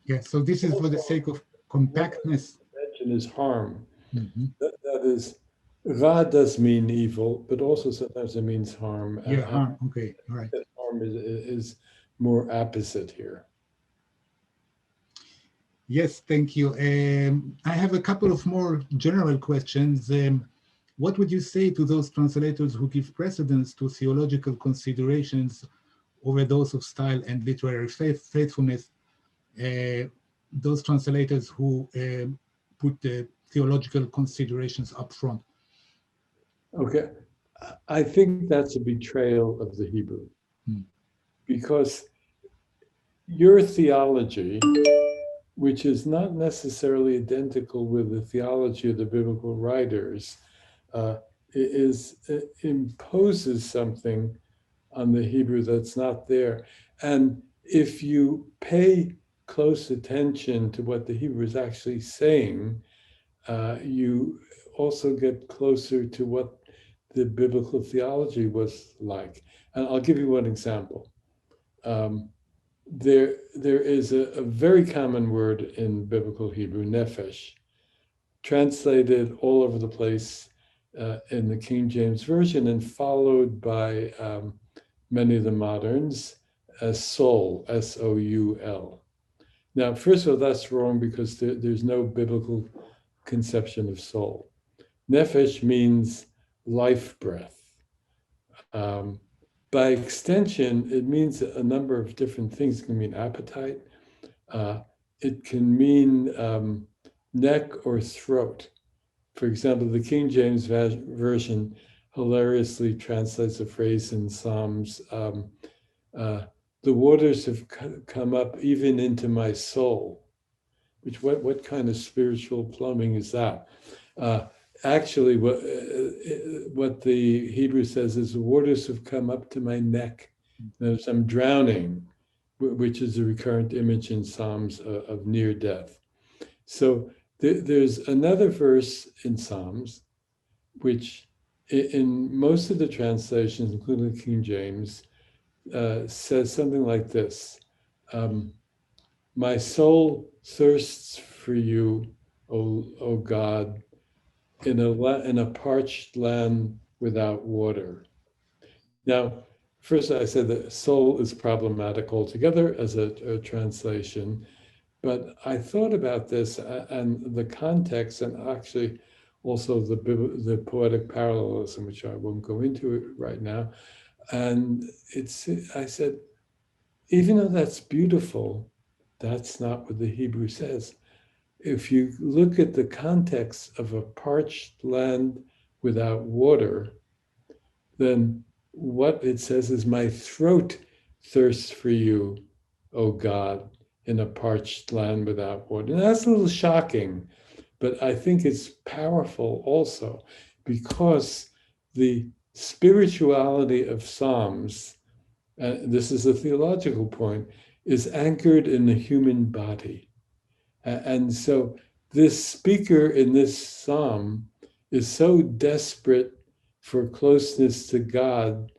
Yeah, so this is for the sake of compactness. Mention is harm. Mm-hmm. That is, Ra does mean evil, but also sometimes it means harm. Yeah, harm. Okay, all right. Harm is more apposite here. Yes, thank you. I have a couple of more general questions. What would you say to those translators who give precedence to theological considerations over those of style and literary faithfulness? Those translators who put the theological considerations up front? Okay, I think that's a betrayal of the Hebrew, because your theology, which is not necessarily identical with the theology of the biblical writers, imposes something on the Hebrew that's not there. And if you pay close attention to what the Hebrew is actually saying, you also get closer to what the biblical theology was like. And I'll give you one example. There is a very common word in biblical Hebrew, nephesh, translated all over the place in the King James Version and followed by many of the moderns as soul, S-O-U-L. Now, first of all, that's wrong because there's no biblical conception of soul. Nephesh means life breath. By extension, it means a number of different things. It can mean appetite. It can mean neck or throat. For example, the King James Version hilariously translates a phrase in Psalms, uh, the waters have come up even into my soul. Which what kind of spiritual plumbing is that? Uh, Actually, what the Hebrew says is the waters have come up to my neck. As I'm drowning, which is a recurrent image in Psalms of near death. So there's another verse in Psalms, which in most of the translations, including King James, says something like this. My soul thirsts for you, O God, in a parched land without water. Now, first I said that soul is problematic altogether as a translation, but I thought about this and the context, and actually also the poetic parallelism, which I won't go into it right now. And I said, even though that's beautiful, that's not what the Hebrew says. If you look at the context of a parched land without water, then what it says is, my throat thirsts for you, O God, in a parched land without water. And that's a little shocking, but I think it's powerful also because the spirituality of Psalms, this is a theological point, is anchored in the human body. And so this speaker in this psalm is so desperate for closeness to God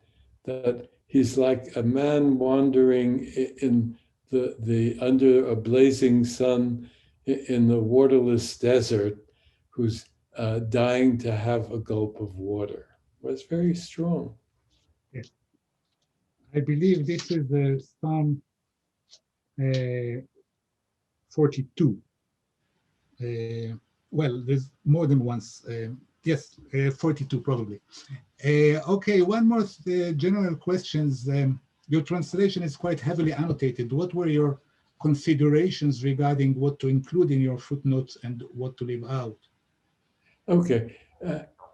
that he's like a man wandering in the under a blazing sun in the waterless desert, who's dying to have a gulp of water. Well, it's very strong. Yes. I believe this is Psalm 42. Well, there's more than once. Yes, 42 probably. Okay, one more general questions. Your translation is quite heavily annotated. What were your considerations regarding what to include in your footnotes and what to leave out? Okay.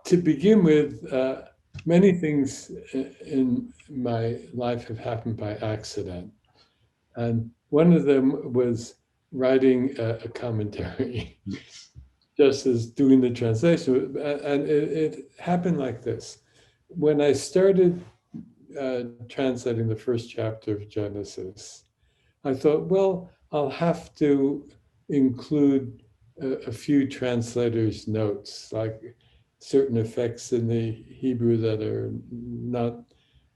To begin with, many things in my life have happened by accident. And one of them was writing a commentary, just as doing the translation. And it happened like this. When I started translating the first chapter of Genesis, I thought, well, I'll have to include a few translators' notes, like certain effects in the Hebrew that are not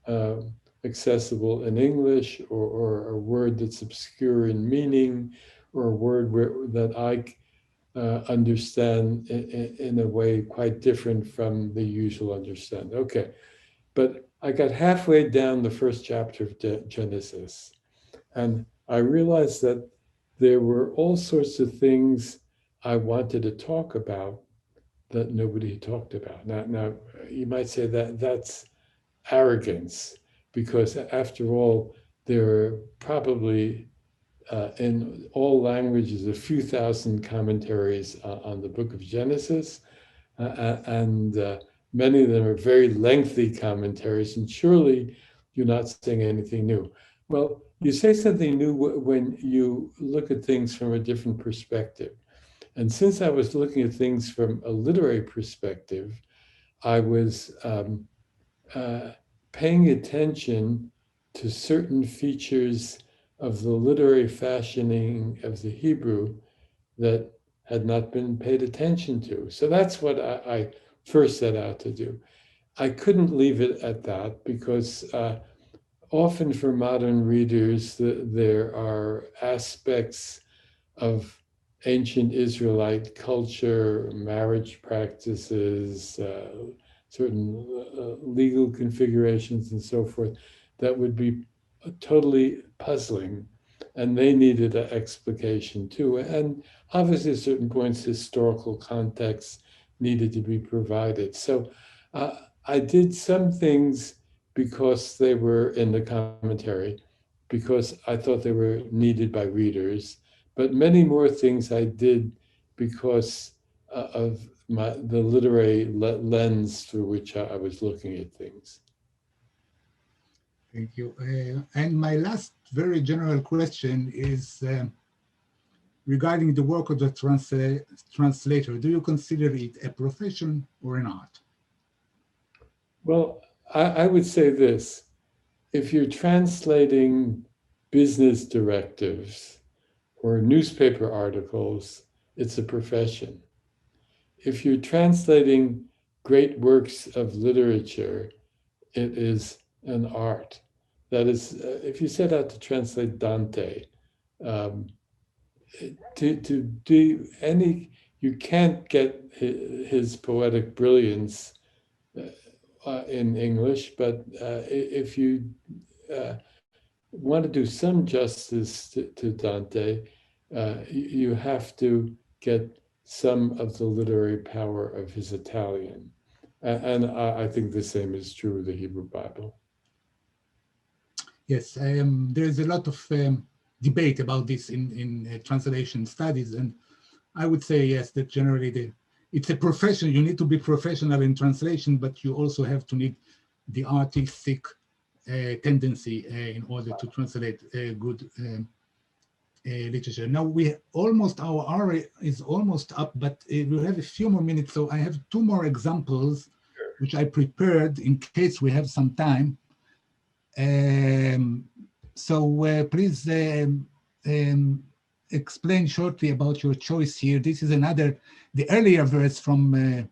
uh, accessible in English, or a word that's obscure in meaning, or a word that I understand in a way quite different from the usual understand. Okay, but I got halfway down the first chapter of Genesis, and I realized that there were all sorts of things I wanted to talk about that nobody talked about. Now you might say that that's arrogance, because after all, there are probably in all languages a few thousand commentaries on the book of Genesis, and many of them are very lengthy commentaries, and surely you're not saying anything new. Well, you say something new when you look at things from a different perspective. And since I was looking at things from a literary perspective, I was uh, paying attention to certain features of the literary fashioning of the Hebrew that had not been paid attention to. So that's what I first set out to do. I couldn't leave it at that because often for modern readers, there are aspects of ancient Israelite culture, marriage practices, certain legal configurations and so forth, that would be totally puzzling. And they needed an explication too. And obviously, at certain points, historical context needed to be provided. So I did some things because they were in the commentary, because I thought they were needed by readers, but many more things I did because of the literary lens through which I was looking at things. Thank you. And my last very general question is regarding the work of the translator. Do you consider it a profession or an art? Well, I would say this. If you're translating business directives or newspaper articles, it's a profession. If you're translating great works of literature, it is an art. That is, if you set out to translate Dante, um, to do any, you can't get his poetic brilliance in English, but if you want to do some justice to Dante, you have to get some of the literary power of his Italian. And I think the same is true of the Hebrew Bible. Yes, there's a lot of debate about this in translation studies. And I would say, yes, that generally it's a profession. You need to be professional in translation, but you also have to need the artistic tendency in order to translate good literature. Now our hour is almost up, but we have a few more minutes. So I have two more examples, which I prepared in case we have some time. So please explain shortly about your choice here. This is the earlier verse from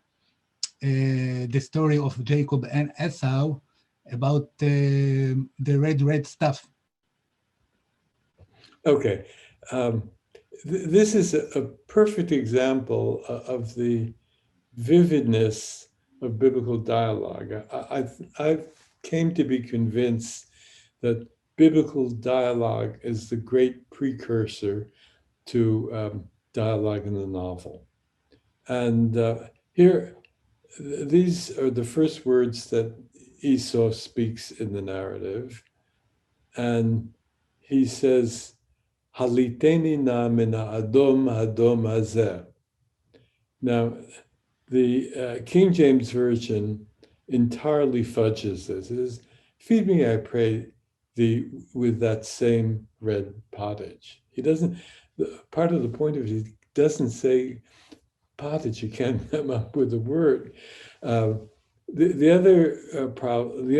the story of Jacob and Esau about the red stuff. Okay. This is a perfect example of the vividness of biblical dialogue. I came to be convinced that biblical dialogue is the great precursor to dialogue in the novel. And here, these are the first words that Esau speaks in the narrative. And he says, Haliteni na mina adom hazeh. Now, the King James Version entirely fudges this. It is, feed me, I pray thee, with that same red pottage. He doesn't, part of the point of it, he doesn't say pottage. You can't come up with a word. The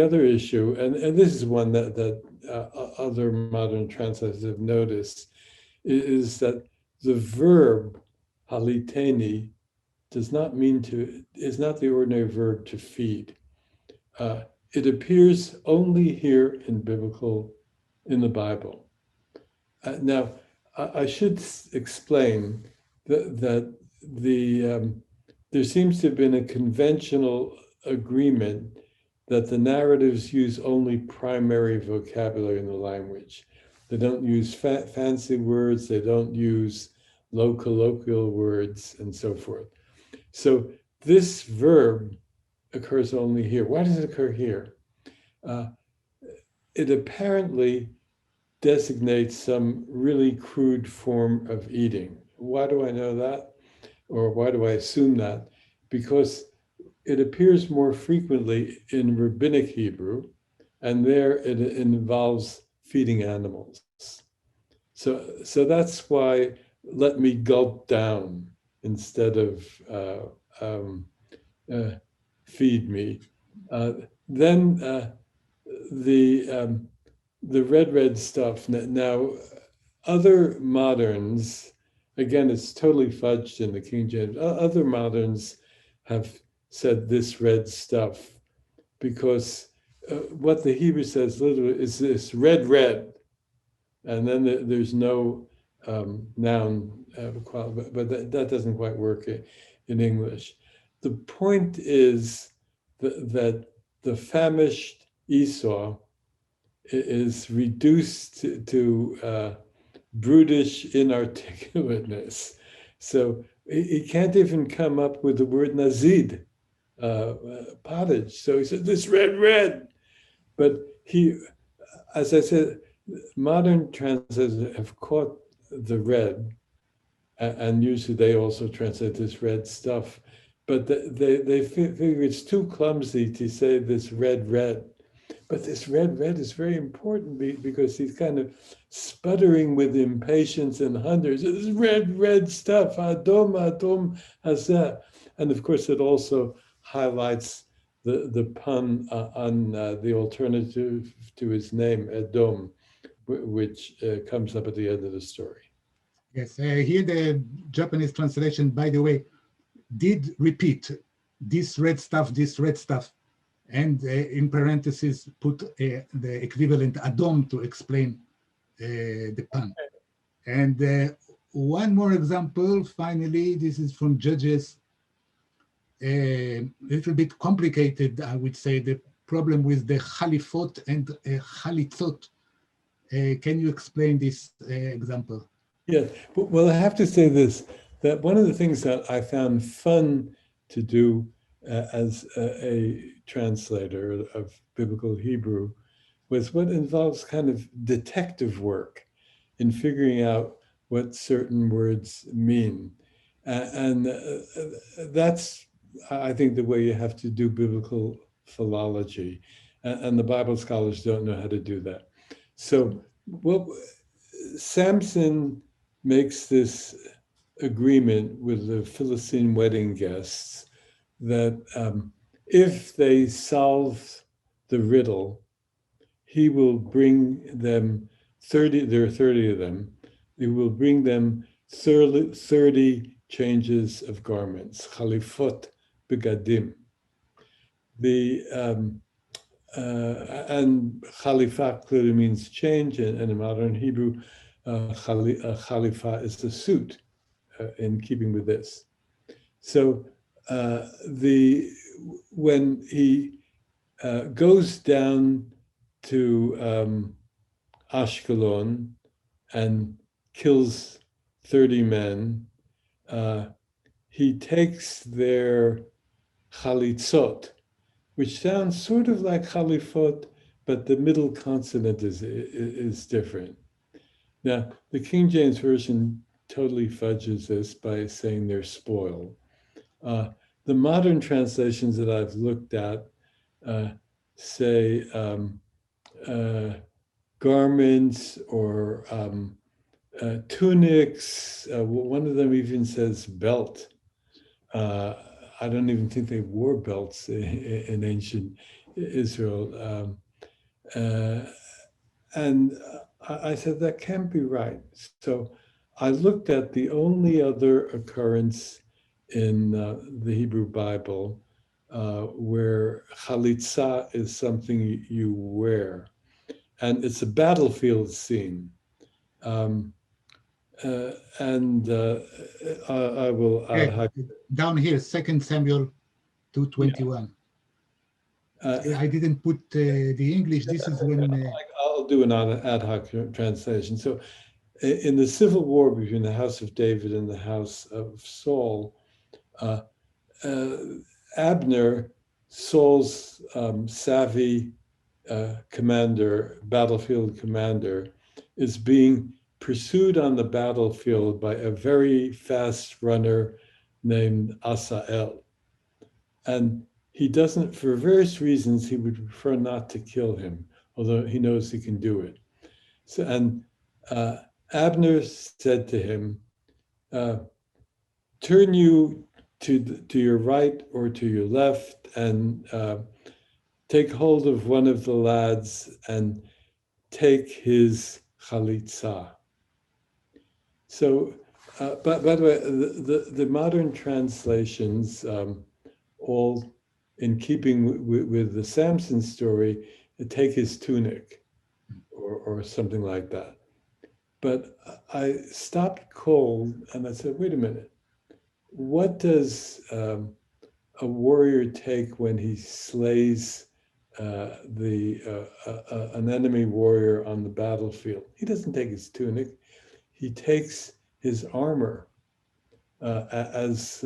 other issue, and this is one that other modern translators have noticed, is that the verb haliteni is not the ordinary verb to feed. It appears only here in the Bible. Now, I should explain that there seems to have been a conventional agreement that the narratives use only primary vocabulary in the language. They don't use fancy words, they don't use low colloquial words, and so forth. So this verb occurs only here. Why does it occur here? It apparently designates some really crude form of eating. Why do I know that? Or why do I assume that? Because it appears more frequently in Rabbinic Hebrew, and there it involves feeding animals. So that's why let me gulp down instead of feed me. Then the red stuff. Now, other moderns, again, it's totally fudged in the King James. Other moderns have said this red stuff because what the Hebrew says literally is this red, and then there's no noun quality, but that doesn't quite work in English. The point is that the famished Esau is reduced to brutish inarticulateness. So he can't even come up with the word nazid, pottage. So he said, this red. But he, as I said, modern translators have caught the red and usually they also translate this red stuff. But they figure it's too clumsy to say this red, red. But this red, red is very important because he's kind of sputtering with impatience and hunger. This red, red stuff, Adom, Adom, Hazeh. And of course, it also highlights the pun on the alternative to his name, Edom, which comes up at the end of the story. Yes, here the Japanese translation, by the way, did repeat this red stuff, and in parentheses put the equivalent Adom to explain the pun. And one more example, finally, this is from Judges. A little bit complicated, I would say, the problem with the Khalifot and Khalitzot. Can you explain this example? Yeah, well, I have to say this, that one of the things that I found fun to do as a translator of biblical Hebrew was what involves kind of detective work in figuring out what certain words mean. And that's, I think, the way you have to do biblical philology. And the Bible scholars don't know how to do that. So, well, Samson makes this agreement with the Philistine wedding guests that if they solve the riddle, he will bring them 30, there are 30 of them, he will bring them 30 changes of garments, chalifot begadim. And khalifa clearly means change, and in modern Hebrew, khalifa is the suit, in keeping with this. So when he goes down to Ashkelon and kills 30 men, he takes their chalitzot, which sounds sort of like chalifot, but the middle consonant is different. Now, the King James Version totally fudges this by saying they're spoiled. The modern translations that I've looked at say garments or tunics. One of them even says belt. I don't even think they wore belts in ancient Israel. And I said, that can't be right. So I looked at the only other occurrence in the Hebrew Bible where chalitza is something you wear. And it's a battlefield scene. I will add down here, 2 Samuel 2:21. I didn't put the English. This is when I'll do an ad hoc translation. So, in the civil war between the house of David and the house of Saul, Abner, Saul's savvy commander, battlefield commander, is being pursued on the battlefield by a very fast runner named Asael. And he doesn't, for various reasons, he would prefer not to kill him, although he knows he can do it. So, and Abner said to him, turn you to your right or to your left and take hold of one of the lads and take his chalitza. So, but by the way, the modern translations, all in keeping with the Samson story, take his tunic or something like that. But I stopped cold and I said, wait a minute, what does a warrior take when he slays an enemy warrior on the battlefield? He doesn't take his tunic, he takes his armor as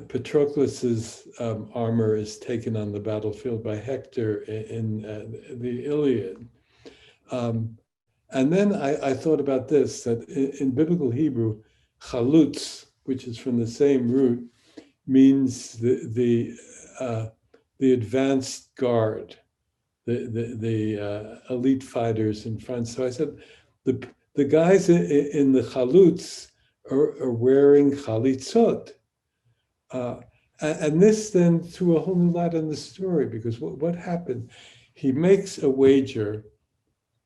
Patroclus's armor is taken on the battlefield by Hector in the Iliad. And then I thought about this, that in biblical Hebrew, chalutz, which is from the same root, means the advanced guard, the elite fighters in front. So I said, the guys in the chalutz are wearing chalitzot. And this then threw a whole new light on the story, because what happened? He makes a wager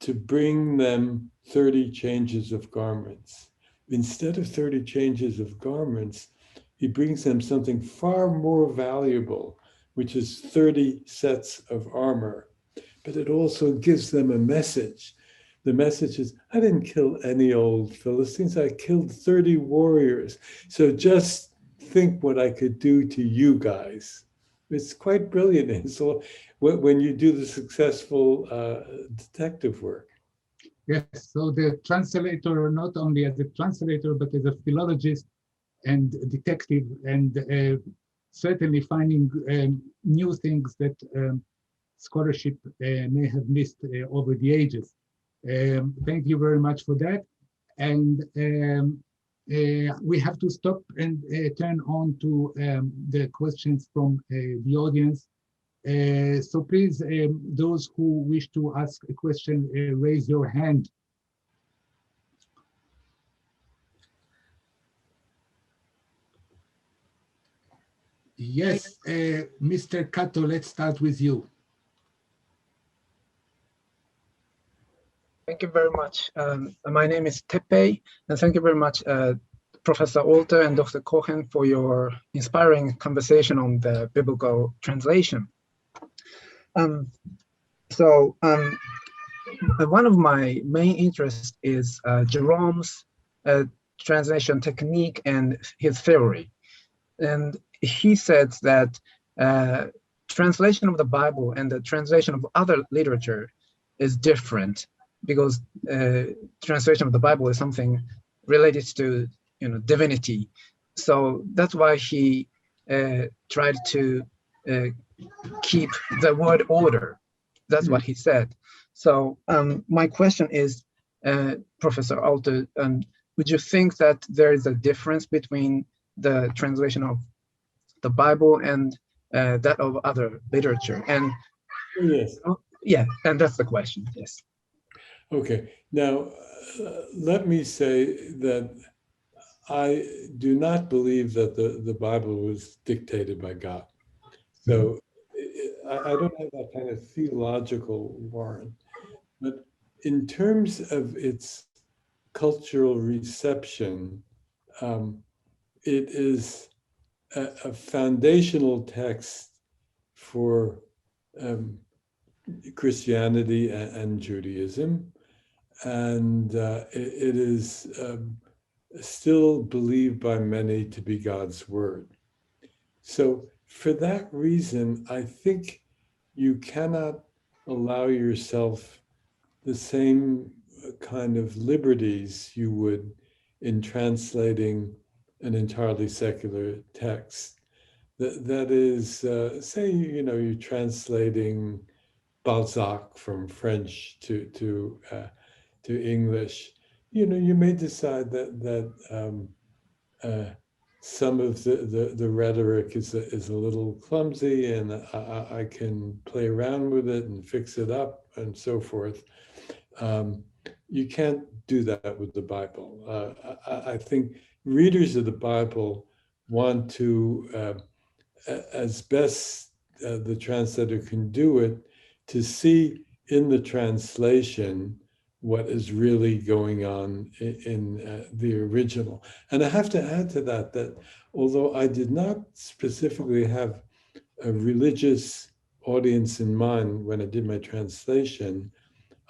to bring them 30 changes of garments. Instead of 30 changes of garments, he brings them something far more valuable, which is 30 sets of armor. But it also gives them a message. The message is, I didn't kill any old Philistines, I killed 30 warriors. So just think what I could do to you guys. It's quite brilliant. And so when you do the successful detective work. Yes, so the translator, not only as a translator, but as a philologist and detective, and certainly finding new things that scholarship may have missed over the ages. Thank you very much for that. And we have to stop and turn on to the questions from the audience. So please, those who wish to ask a question, raise your hand. Yes, Mr. Kato, let's start with you. Thank you very much. My name is Tepe, and thank you very much, Professor Alter and Dr. Cohen, for your inspiring conversation on the biblical translation. One of my main interests is Jerome's translation technique and his theory. And he said that translation of the Bible and the translation of other literature is different, because translation of the Bible is something related to divinity. So that's why he tried to keep the word order. That's what he said. So my question is, Professor Alter, would you think that there is a difference between the translation of the Bible and that of other literature? And yes, yeah, and that's the question. Yes. Okay, now let me say that I do not believe that the Bible was dictated by God. So I don't have that kind of theological warrant. But in terms of its cultural reception, it is a foundational text for Christianity and Judaism. And it is still believed by many to be God's word. So for that reason, I think you cannot allow yourself the same kind of liberties you would in translating an entirely secular text. That is, say, you're translating Balzac from French to English. You may decide that some of the rhetoric is a little clumsy, and I can play around with it and fix it up and so forth. You can't do that with the Bible. I think readers of the Bible want to, as best the translator can do it, to see in the translation what is really going on in the original. And I have to add to that although I did not specifically have a religious audience in mind when I did my translation,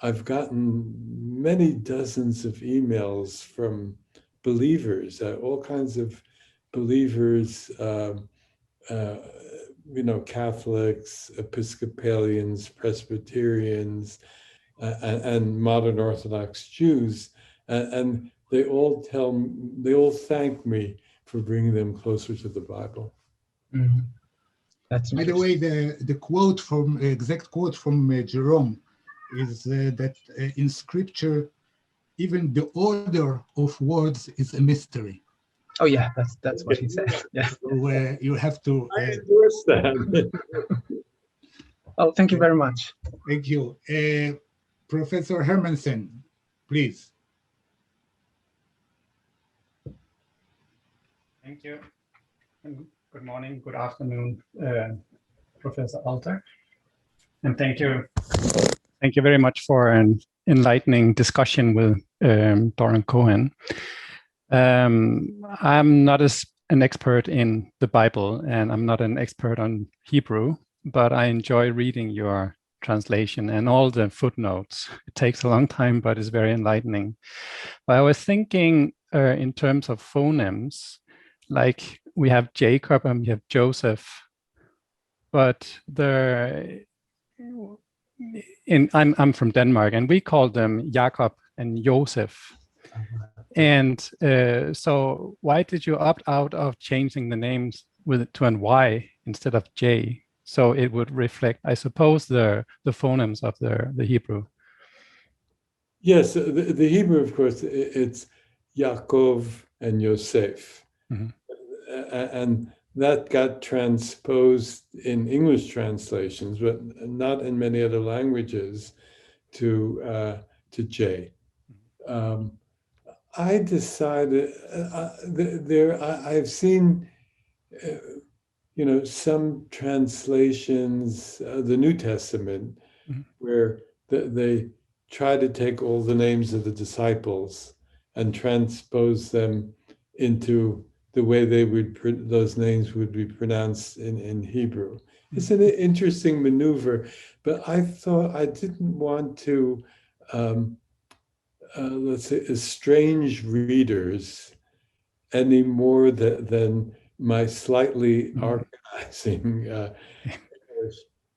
I've gotten many dozens of emails from believers, all kinds of believers, Catholics, Episcopalians, Presbyterians, and modern Orthodox Jews, and they all thank me for bringing them closer to the Bible. Mm-hmm. That's by the way, the exact quote from Jerome is that in Scripture even the order of words is a mystery. Oh yeah, that's what he said. Yeah. So you have to. I endorse that. Oh, thank you very much. Thank you. Professor Hermansen, please. Thank you. And good morning, good afternoon, Professor Alter. And thank you very much for an enlightening discussion with Doran Cohen. I'm not an expert in the Bible, and I'm not an expert on Hebrew, but I enjoy reading your translation and all the footnotes. It takes a long time, but it's very enlightening. But I was thinking in terms of phonemes, like we have Jacob and we have Joseph, but I'm from Denmark, and we call them Jacob and Joseph. And so why did you opt out of changing the names to an Y instead of J? So it would reflect, I suppose, the phonemes of the Hebrew. Yes, the Hebrew, of course, it's Yaakov and Yosef. Mm-hmm. And that got transposed in English translations, but not in many other languages, to J. I decided I've seen, some translations, the New Testament, mm-hmm. where they try to take all the names of the disciples and transpose them into the way those names would be pronounced in Hebrew. It's an interesting maneuver, but I thought I didn't want to, let's say, estrange readers any more than my slightly archaizing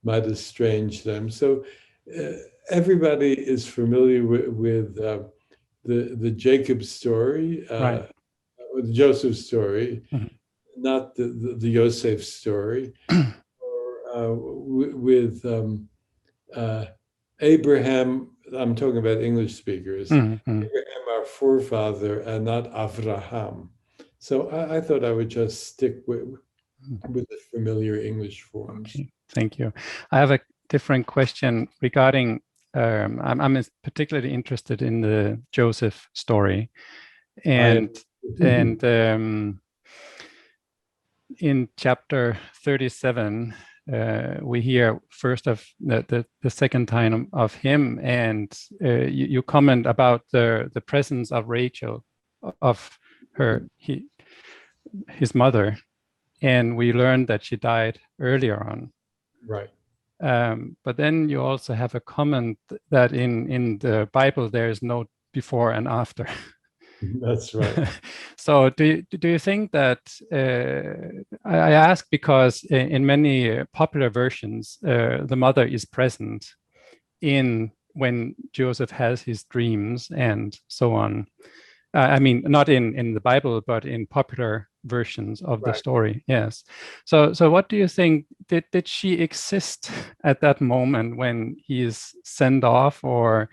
might estrange them. So everybody is familiar with the Jacob story, right. The Joseph story, mm-hmm. not the Yosef story, or with Abraham. I'm talking about English speakers. Mm-hmm. Abraham, our forefather, and not Avraham. So I thought I would just stick with the familiar English forms. Okay. Thank you. I have a different question regarding. I'm particularly interested in the Joseph story, and in chapter 37, we hear first of the second time of him, and you comment about the presence of Rachel, of his mother, and we learned that she died earlier on. Right. But then you also have a comment that in the Bible there is no before and after. That's right. So do you think that, I ask because in many popular versions, the mother is present when Joseph has his dreams and so on. I mean, not in the Bible, but in popular versions of the story. Yes. So what do you think? Did she exist at that moment when he is sent off, or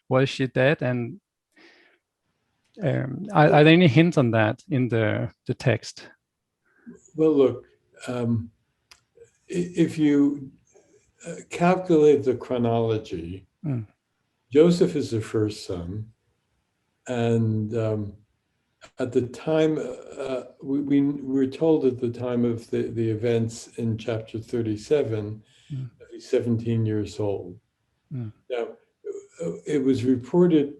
was she dead? And are there any hints on that in the text? Well, look, if you calculate the chronology, Joseph is the first son, and at the time, we were told at the time of the events in chapter 37, that he's 17 years old. Now, it was reported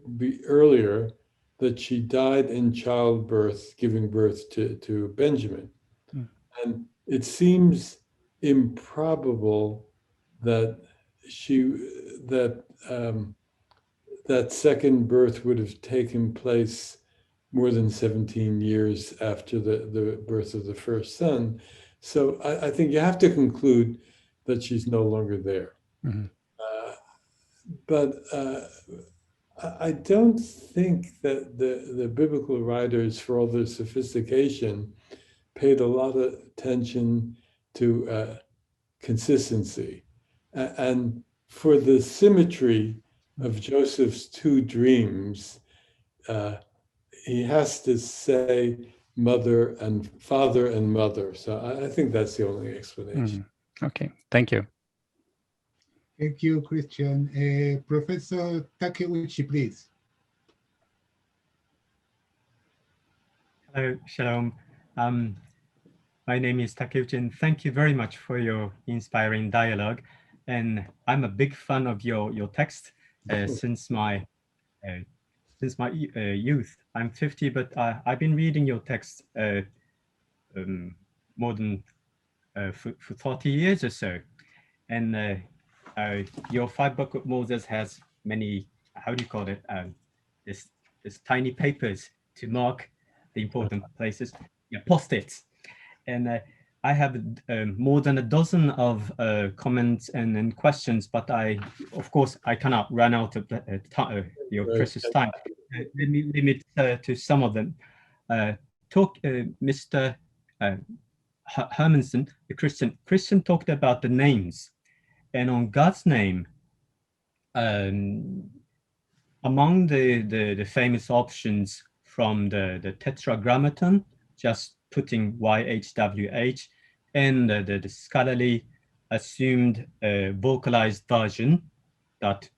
earlier that she died in childbirth, giving birth to Benjamin. And it seems improbable that that second birth would have taken place more than 17 years after the birth of the first son. So I think you have to conclude that she's no longer there. Mm-hmm. But I don't think that the biblical writers, for all their sophistication, paid a lot of attention to consistency. And for the symmetry of Joseph's two dreams, he has to say mother and father and mother. So I think that's the only explanation. Okay, thank you. Thank you, Christian. Professor Takeuchi, please. Hello, Shalom. My name is Takeuchi, and thank you very much for your inspiring dialogue. And I'm a big fan of your text since my youth. I'm 50, but I've been reading your text more than for 30 years or so. And your 5 Book of Moses has many, how do you call it? This tiny papers to mark the important places, yeah, post-its. And I have more than a dozen of comments and questions, but of course, I cannot run out of your precious time. Let me limit to some of them. Mr. Hermanson, the Christian talked about the names, and on God's name, among the famous options from the Tetragrammaton, just putting YHWH, and the scholarly assumed vocalized version that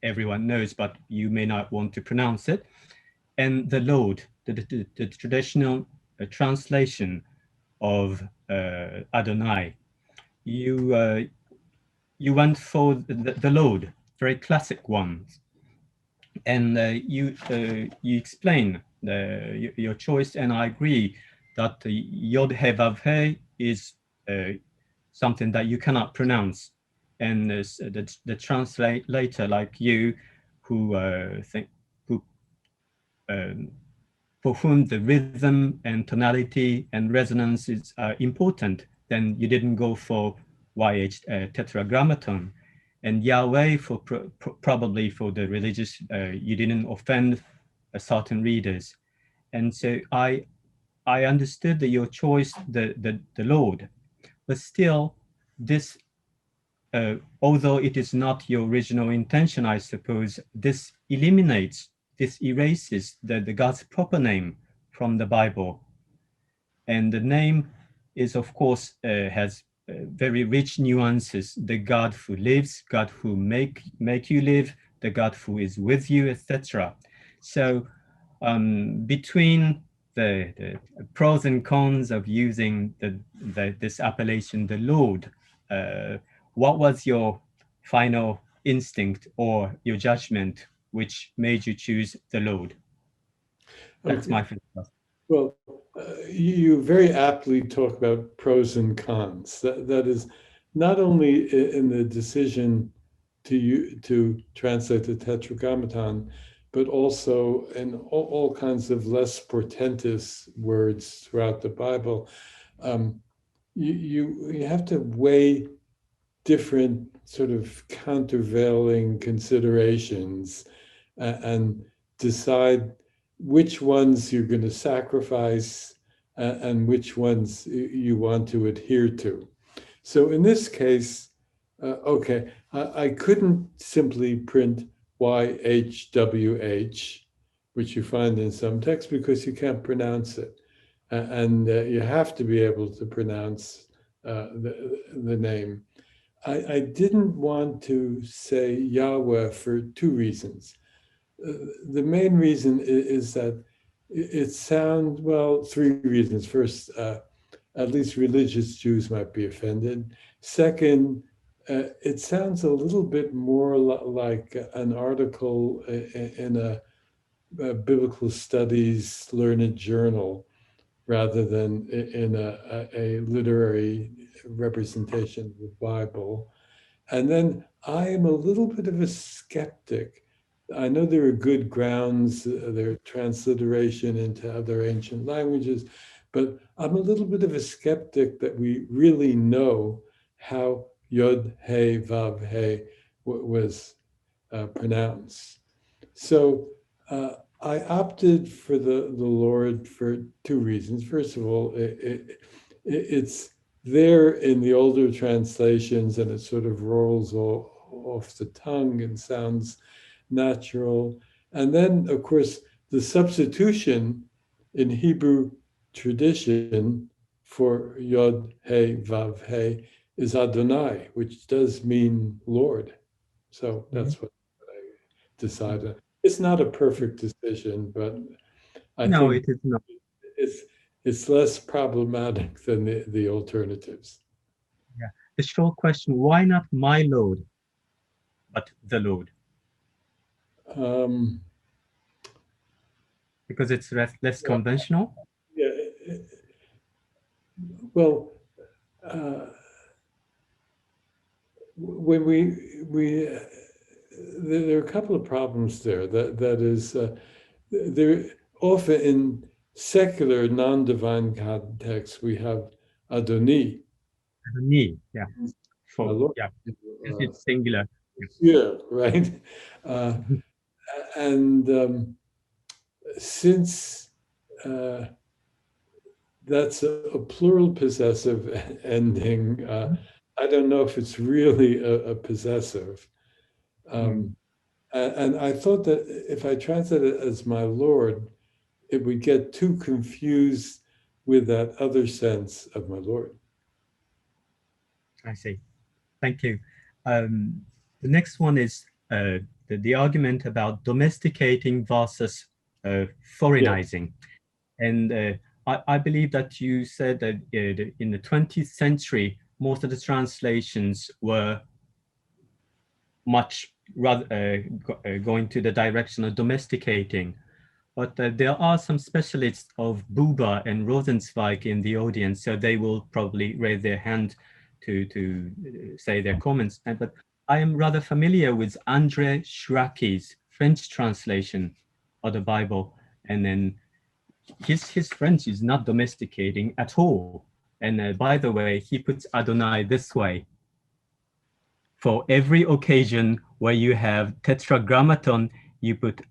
everyone knows, but you may not want to pronounce it, and the Lord, the traditional translation of Adonai. You went for the Lord, very classic ones, and you explain your choice, and I agree that Yod He Vav He is something that you cannot pronounce, and the translator like you, for whom the rhythm and tonality and resonance is important, then you didn't go for YH Tetragrammaton. And Yahweh, for probably for the religious, you didn't offend certain readers. And so I understood that your choice, the Lord, but still this, although it is not your original intention, I suppose, this erases the God's proper name from the Bible. And the name is, of course, has very rich nuances. The God who lives, God who make you live, the God who is with you, etc. So between the pros and cons of using this appellation, the Lord, what was your final instinct or your judgment which made you choose the Lord? That's my first question. Well, you very aptly talk about pros and cons. That is not only in the decision to translate the Tetragrammaton, but also in all kinds of less portentous words throughout the Bible. You have to weigh different sort of countervailing considerations and decide which ones you're going to sacrifice and which ones you want to adhere to. So in this case, okay, I couldn't simply print YHWH, which you find in some texts, because you can't pronounce it. And you have to be able to pronounce the name. I didn't want to say Yahweh for 2 reasons. The main reason is that it sounds, well, 3 reasons. First, at least religious Jews might be offended. Second, it sounds a little bit more like an article in a biblical studies learned journal rather than in a literary representation of the Bible. And then I am a little bit of a skeptic. I know there are good grounds, there transliteration into other ancient languages, but I'm a little bit of a skeptic that we really know how Yod He Vav He was pronounced. So I opted for the Lord for 2 reasons. First of all, it's there in the older translations, and it sort of rolls off the tongue and sounds natural. And then, of course, the substitution in Hebrew tradition for Yod, He, Vav, He is Adonai, which does mean Lord. So that's what I decided. It's not a perfect decision, but I No, think it is not. it's less problematic than the alternatives. Yeah. The short question, why not my Lord, but the Lord? Because it's less conventional? Yeah. Well, when we there are a couple of problems there. That is, there often in secular non-divine contexts we have Adoni, Me, yeah. my For Lord, yeah, it's singular. yeah, right. And since that's a plural possessive ending, I don't know if it's really a possessive. And I thought that if I translate it as my Lord, it would get too confused with that other sense of my Lord. I see. Thank you. The next one is the argument about domesticating versus foreignizing. And I believe that you said that in the 20th century, most of the translations were much rather going to the direction of domesticating. But there are some specialists of Buber and Rosenzweig in the audience, so they will probably raise their hand to say their comments. But I am rather familiar with André Chiraci's French translation of the Bible, and then his French is not domesticating at all. And by the way, he puts Adonai this way: for every occasion where you have tetragrammaton, you put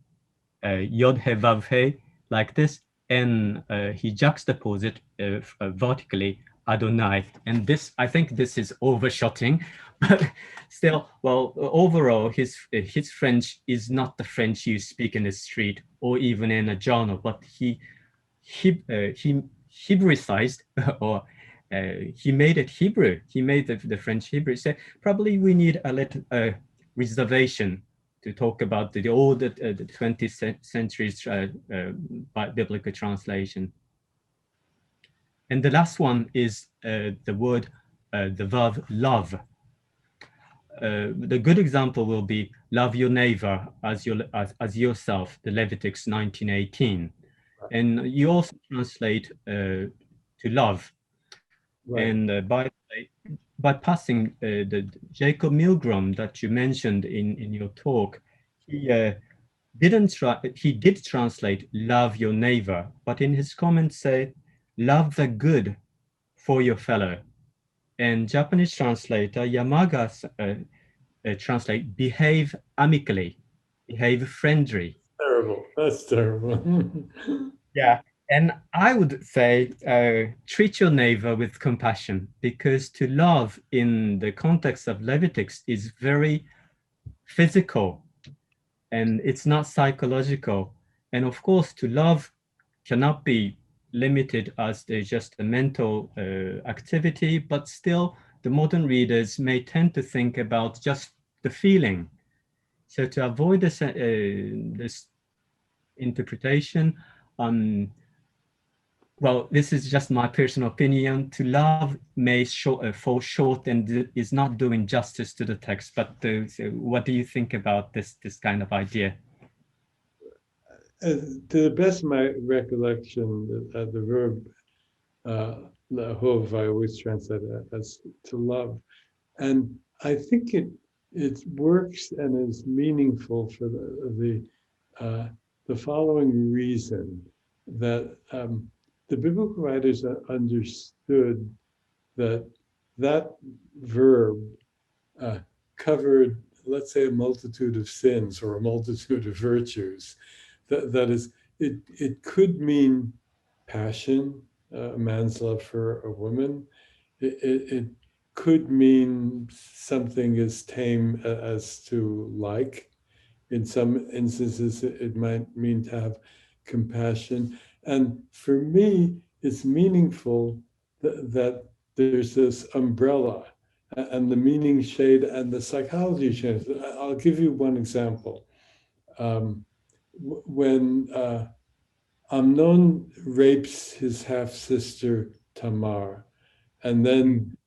Yod He Vav He like this, and he juxtaposes it vertically, Adonai. And this, I think this is overshotting, but still, well, overall, his French is not the French you speak in the street or even in a journal, but he Hebraicized or he made it Hebrew. He made the French Hebrew. So probably we need a little reservation to talk about the 20th century's biblical translation. And the last one is the word, the verb love. The good example will be love your neighbor as yourself, the Leviticus 19:18. And you also translate to love. Right. And by passing the Jacob Milgrom that you mentioned in your talk, he did translate love your neighbor, but in his comments say love the good for your fellow. And Japanese translator Yamaga translate behave amicably, behave friendly. Terrible. That's terrible. Yeah. And I would say treat your neighbor with compassion, because to love in the context of Leviticus is very physical and it's not psychological. And of course, to love cannot be limited as just a mental activity, but still the modern readers may tend to think about just the feeling. So to avoid this interpretation, well, this is just my personal opinion. To love may fall short and is not doing justice to the text. But so what do you think about this kind of idea? To the best of my recollection, the verb lahov, I always translate it as to love, and I think it works and is meaningful for the following reason, that the biblical writers understood that verb covered, let's say, a multitude of sins or a multitude of virtues. That is, it could mean passion, a man's love for a woman. It could mean something as tame as to like. In some instances, it might mean to have compassion. And for me, it's meaningful that there's this umbrella and the meaning shade and the psychology shade. I'll give you one example. When Amnon rapes his half-sister Tamar, and then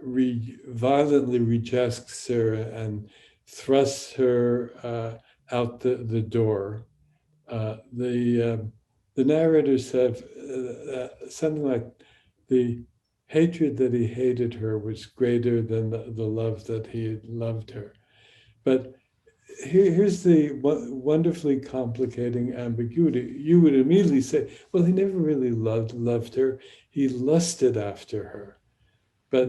violently rejects her and thrusts her out the door. The narrators have something like the hatred that he hated her was greater than the love that he had loved her. But here's the wonderfully complicating ambiguity. You would immediately say, well, he never really loved her. He lusted after her. But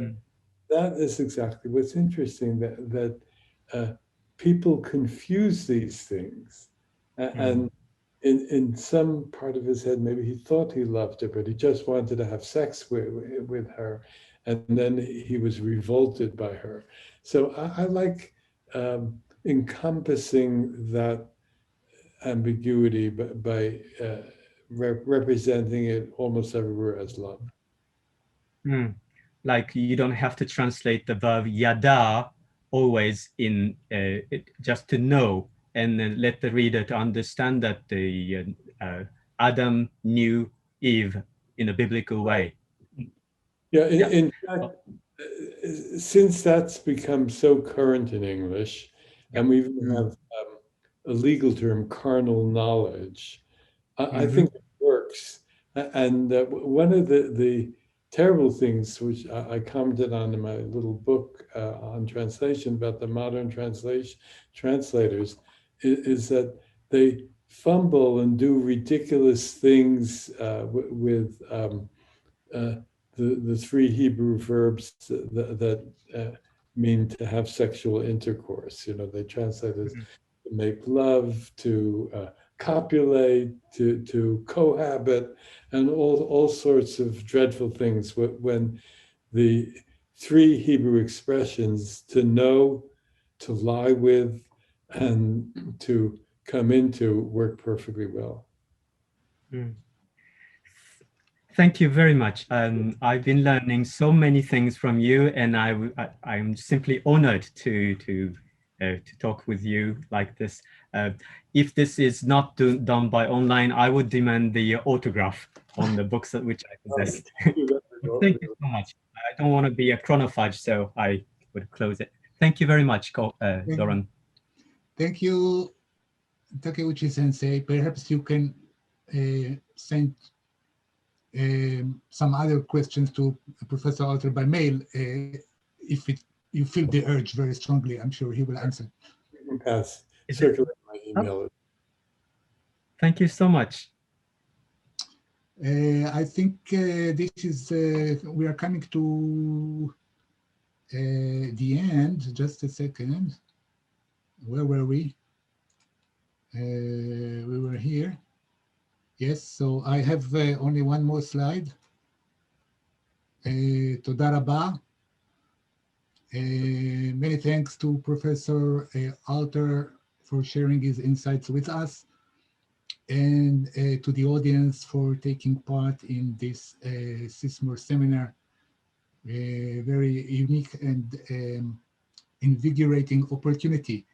that is exactly what's interesting, that people confuse these things. And in some part of his head, maybe he thought he loved her, but he just wanted to have sex with her. And then he was revolted by her. So I like encompassing that ambiguity by representing it almost everywhere as love. Like you don't have to translate the verb yada always in just to know, and then let the reader to understand that the Adam knew Eve in a biblical way. Yeah, in fact, since that's become so current in English, and we even have a legal term, carnal knowledge, I think it works. And one of the terrible things, which I commented on in my little book on translation about the modern translators, is that they fumble and do ridiculous things with the three Hebrew verbs that mean to have sexual intercourse. You know, they translate as to make love, to copulate, to cohabit, and all sorts of dreadful things when the three Hebrew expressions, to know, to lie with, and to come into, work perfectly well. Thank you very much. I've been learning so many things from you, and I'm simply honored to talk with you like this. If this is not done by online, I would demand the autograph on the books which I possess. Thank you so much. I don't want to be a chronophage, so I would close it. Thank you very much, Doran. Thank you, Takeuchi-sensei. Perhaps you can send some other questions to Professor Alter by mail if you feel the urge very strongly. I'm sure he will answer. Yes, circulate my email. Thank you so much. I think this is, we are coming to the end. Just a second. Where were we? We were here. Yes, so I have only one more slide. Toda rabah. Many thanks to Professor Alter for sharing his insights with us, and to the audience for taking part in this SISMOR seminar. A very unique and invigorating opportunity